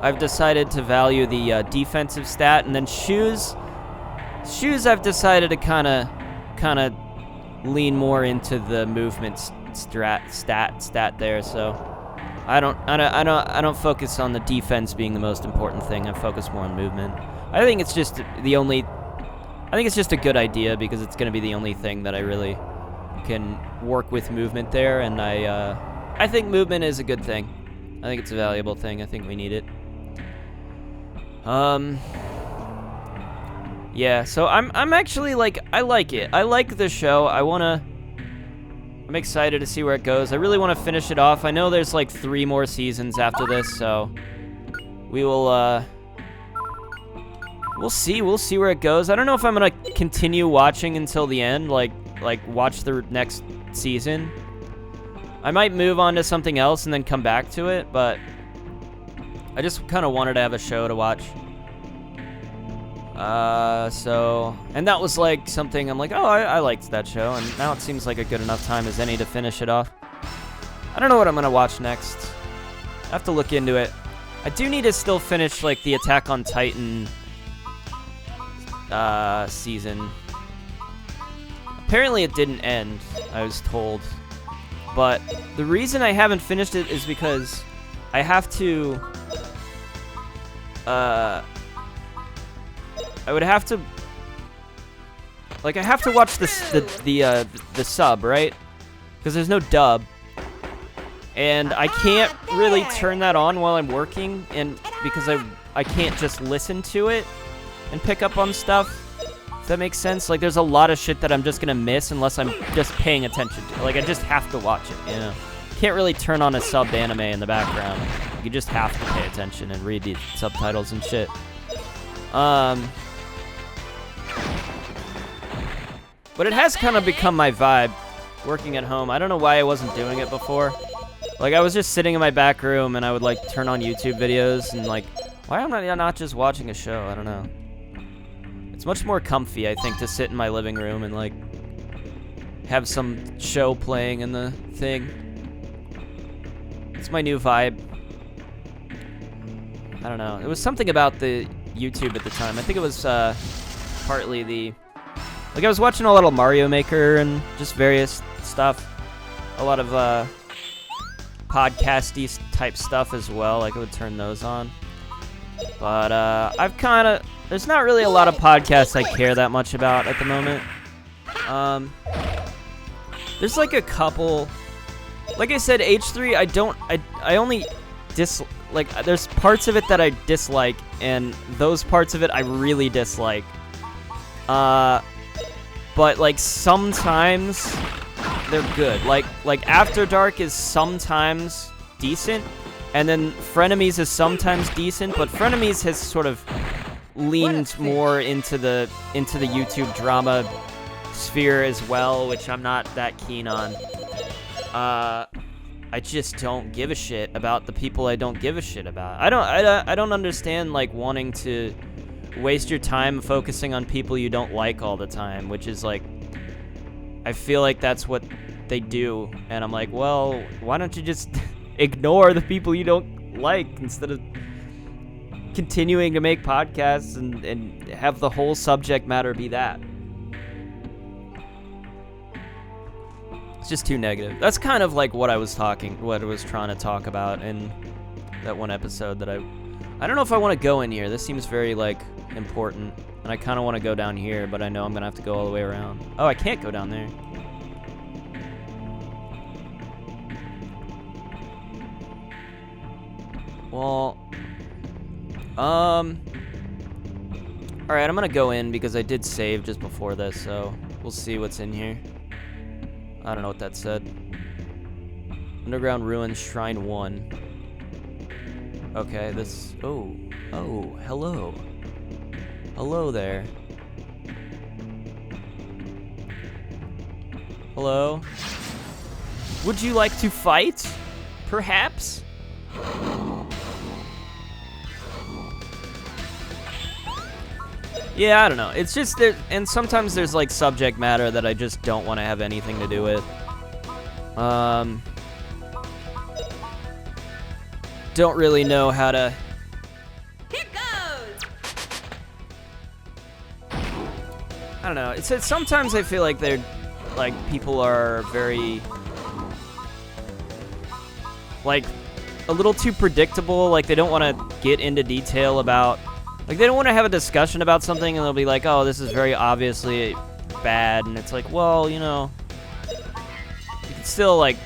I've decided to value the defensive stat, and then shoes I've decided to kind of lean more into the movement stat there. So I don't focus on the defense being the most important thing. I focus more on movement. I think it's just a good idea because it's going to be the only thing that I really can work with movement there, and I think movement is a good thing. I think it's a valuable thing. I think we need it. Yeah, so I'm actually like, I like it. I like the show. I'm excited to see where it goes. I really want to finish it off. I know there's like 3 more seasons after this, so we will we'll see where it goes. I don't know if I'm gonna continue watching until the end, like watch the next season. I might move on to something else and then come back to it, but I just kind of wanted to have a show to watch. And that was like something I'm like, oh, I liked that show, and now it seems like a good enough time as any to finish it off. I don't know what I'm gonna watch next. I have to look into it. I do need to still finish like the Attack on Titan season. Apparently it didn't end, I was told. But the reason I haven't finished it is because I have to I would have to, like, I have to watch the sub, right? Because there's no dub, and I can't really turn that on while I'm working, and because I can't just listen to it and pick up on stuff. If that makes sense. Like, there's a lot of shit that I'm just gonna miss unless I'm just paying attention to. Like, I just have to watch it, you know. Can't really turn on a subbed anime in the background. You just have to pay attention and read the subtitles and shit. But it has kind of become my vibe, working at home. I don't know why I wasn't doing it before. Like, I was just sitting in my back room, and I would, like, turn on YouTube videos, and, like, why am I not just watching a show? I don't know. It's much more comfy, I think, to sit in my living room and, like, have some show playing in the thing. It's my new vibe. I don't know. It was something about the YouTube at the time. I think it was partly the... Like, I was watching a lot of Mario Maker and just various stuff. A lot of podcasty type stuff as well. Like, I would turn those on. But I've kind of... There's not really a lot of podcasts I care that much about at the moment. There's like a couple... Like I said, H3, I only like, there's parts of it that I dislike, and those parts of it I really dislike. But, like, sometimes they're good. Like After Dark is sometimes decent, and then Frenemies is sometimes decent, but Frenemies has sort of leaned more into the YouTube drama sphere as well, which I'm not that keen on. I just don't give a shit about the people I don't give a shit about. I don't understand, like, wanting to waste your time focusing on people you don't like all the time, which is, like, I feel like that's what they do, and I'm like, well, why don't you just ignore the people you don't like instead of continuing to make podcasts and have the whole subject matter be that. It's just too negative. That's kind of like what I was trying to talk about in that one episode that I don't know if I want to go in here. This seems very, like, important, and I kind of want to go down here, but I know I'm gonna have to go all the way around. Oh, I can't go down there. Well, alright, I'm gonna go in because I did save just before this, so we'll see what's in here. I don't know what that said. Underground Ruins Shrine 1. Okay, this... Oh, hello. Hello there. Hello? Would you like to fight? Perhaps? Yeah, I don't know. It's just there, and sometimes there's, like, subject matter that I just don't want to have anything to do with. Don't really know how to... Here goes! I don't know. It's sometimes I feel like they're, like, people are very, like, a little too predictable. Like, they don't want to get into detail about... Like, they don't want to have a discussion about something, and they'll be like, oh, this is very obviously bad, and it's like, well, you know, you can still, like,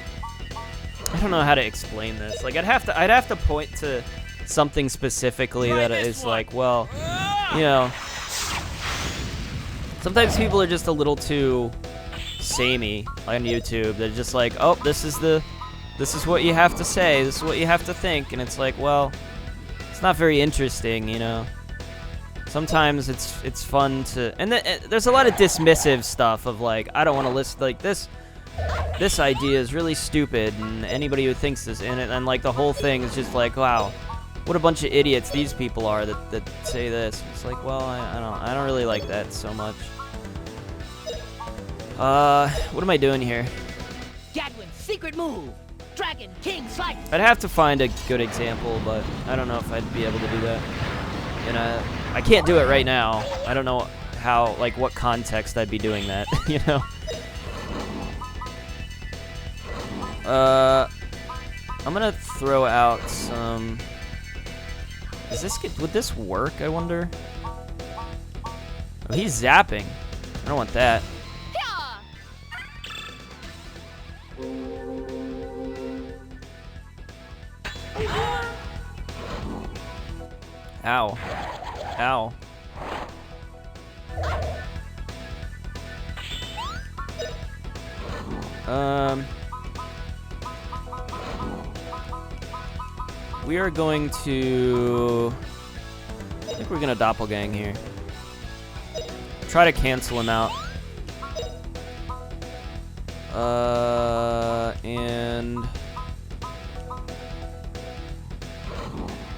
I don't know how to explain this. Like, I'd have to point to something specifically that is like, well, you know, sometimes people are just a little too samey on YouTube. They're just like, oh, this is what you have to say, this is what you have to think, and it's like, well, it's not very interesting, you know. Sometimes it's fun to, and there's a lot of dismissive stuff of, like, I don't want to listen, like, this idea is really stupid, and anybody who thinks this in it, and, like, the whole thing is just like, wow, what a bunch of idiots these people are that say this. It's like, well, I don't really like that so much. What am I doing here? Gadwin's secret move. Dragon King Slice. I'd have to find a good example, but I don't know if I'd be able to do that. And I can't do it right now. I don't know how, like, what context I'd be doing that, you know? I'm gonna throw out some... would this work, I wonder? Oh, he's zapping. I don't want that. Ow. Ow. We are going to... I think we're gonna doppelgang here. Try to cancel him out. And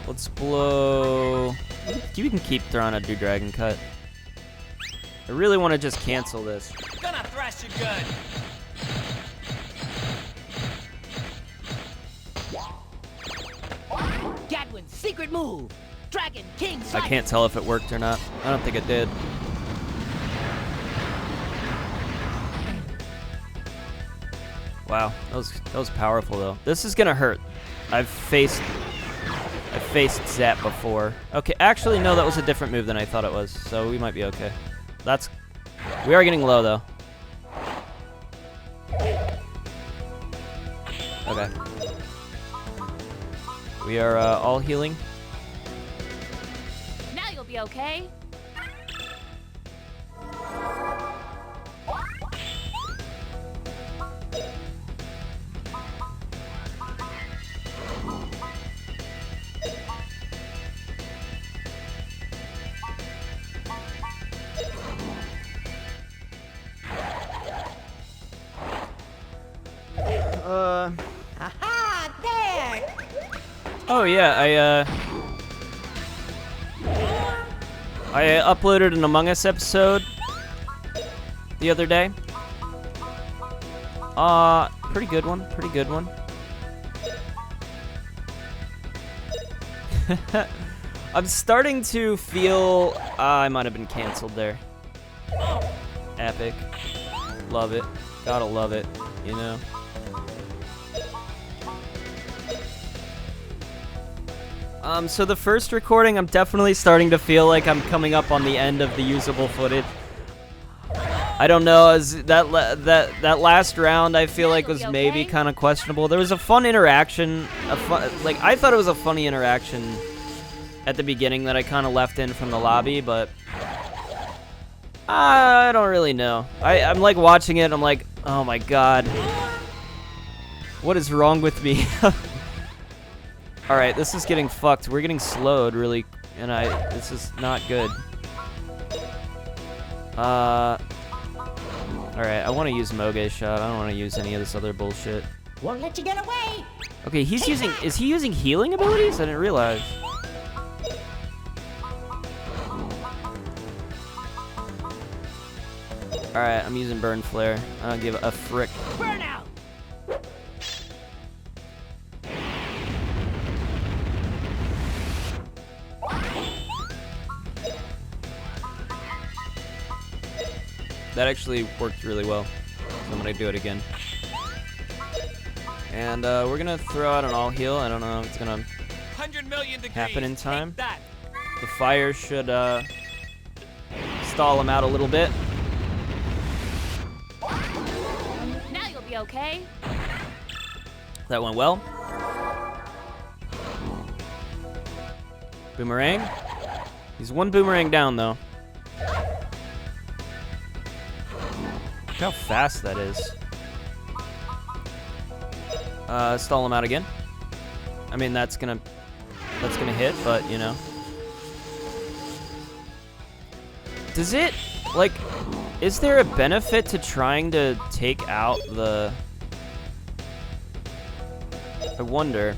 let's blow. You can keep throwing a dragon cut. I really want to just cancel this. Gonna thrash you good. Gadwin's secret move. Dragon King I Slice. can't tell if it worked or not. I don't think it did. Wow, that was powerful though. This is gonna hurt. I've faced Zap before. Okay, actually no, that was a different move than I thought it was, so we might be okay. We are getting low though. Okay. We are all healing. Now you'll be okay. Aha! There! Oh yeah, I uploaded an Among Us episode the other day. Pretty good one, pretty good one. I'm starting to feel I might have been canceled there. Epic. Love it. Gotta love it, you know. So the first recording, I'm definitely starting to feel like I'm coming up on the end of the usable footage. I don't know, as that last round I feel like was maybe kind of questionable. There was a fun interaction, like I thought it was a funny interaction at the beginning that I kind of left in from the lobby, but I don't really know. I'm like watching it, I'm like, oh my god, what is wrong with me? Alright, this is getting fucked. We're getting slowed really, and this is not good. Alright, I want to use Moge's shot. I don't want to use any of this other bullshit. Won't let you get away! Okay, is he using healing abilities? I didn't realize. Alright, I'm using Burn Flare. I don't give a frick. Burn out! That actually worked really well. So I'm gonna do it again. And we're gonna throw out an all heal. I don't know if it's gonna 100 million degrees. happen in time. Take that. The fire should stall him out a little bit. Now you'll be okay. That went well. Boomerang. He's one boomerang down though. Look how fast that is. Stall him out again. I mean, that's gonna hit, but you know. Does it, like, is there a benefit to trying to take out the... I wonder.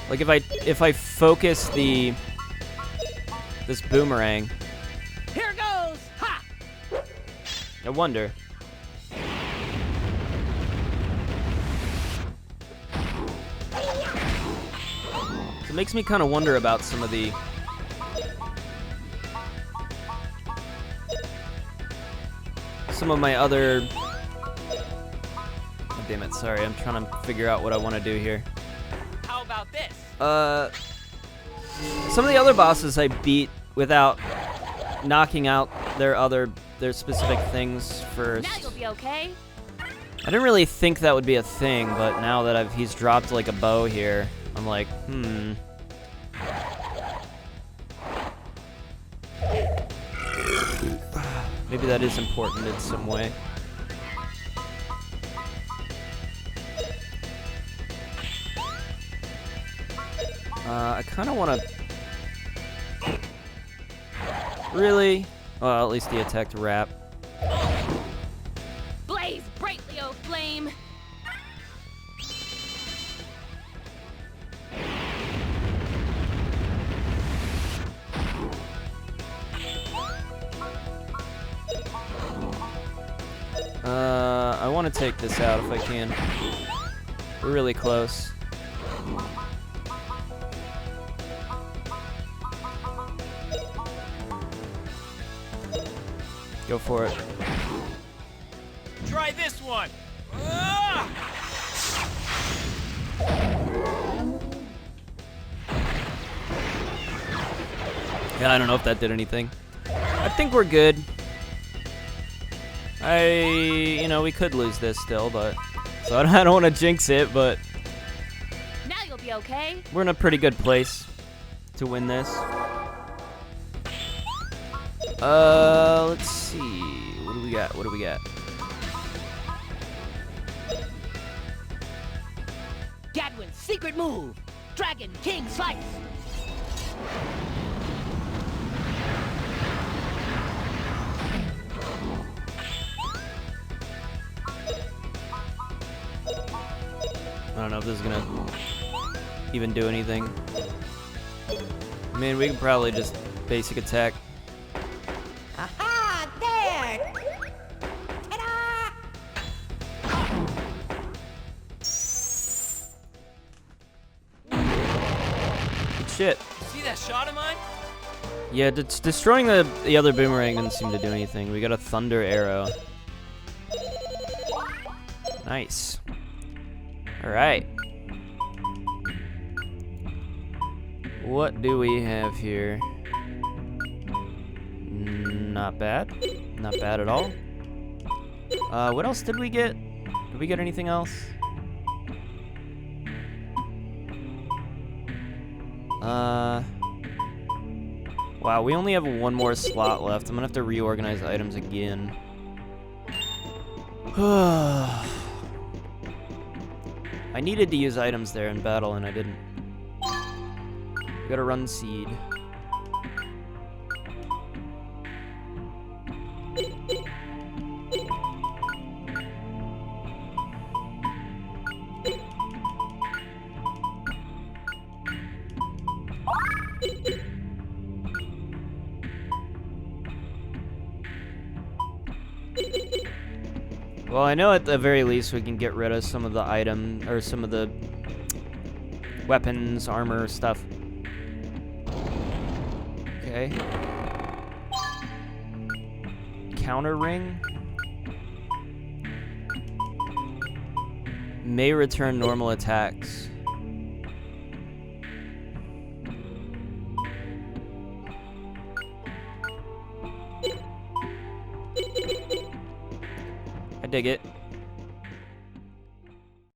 Like, if I focus this boomerang... Here goes! Ha! I wonder. It makes me kind of wonder about some of my other... Oh, damn it, sorry, I'm trying to figure out what I want to do here. How about this? Some of the other bosses I beat without knocking out their specific things first. Now you'll be okay. I didn't really think that would be a thing, but now that he's dropped like a bow here, I'm like, maybe that is important in some way. I kind of want to... Really? Well, at least he attacked Rap. Blaze brightly, O flame. I want to take this out if I can. We're really close. Go for it. Try this one. Ah! Yeah, I don't know if that did anything. I think we're good. You know, we could lose this still, but... So I don't want to jinx it, but... Now you'll be okay. We're in a pretty good place to win this. Let's see. What do we got? What do we got? Gadwin's secret move. Dragon King Slice. I don't know if this is gonna even do anything. I mean, we can probably just basic attack. Aha! There! Ta-da! Good shit. See that shot of mine? Yeah, destroying the other boomerang didn't seem to do anything. We got a thunder arrow. Nice. Alright. What do we have here? Not bad. Not bad at all. What else did we get? Did we get anything else? Wow, we only have one more slot left. I'm gonna have to reorganize items again. I needed to use items there in battle, and I didn't. We gotta run seed. Well, I know at the very least we can get rid of some of the item, or some of the weapons, armor, stuff. Okay. Counter ring. May return normal attacks. I dig it.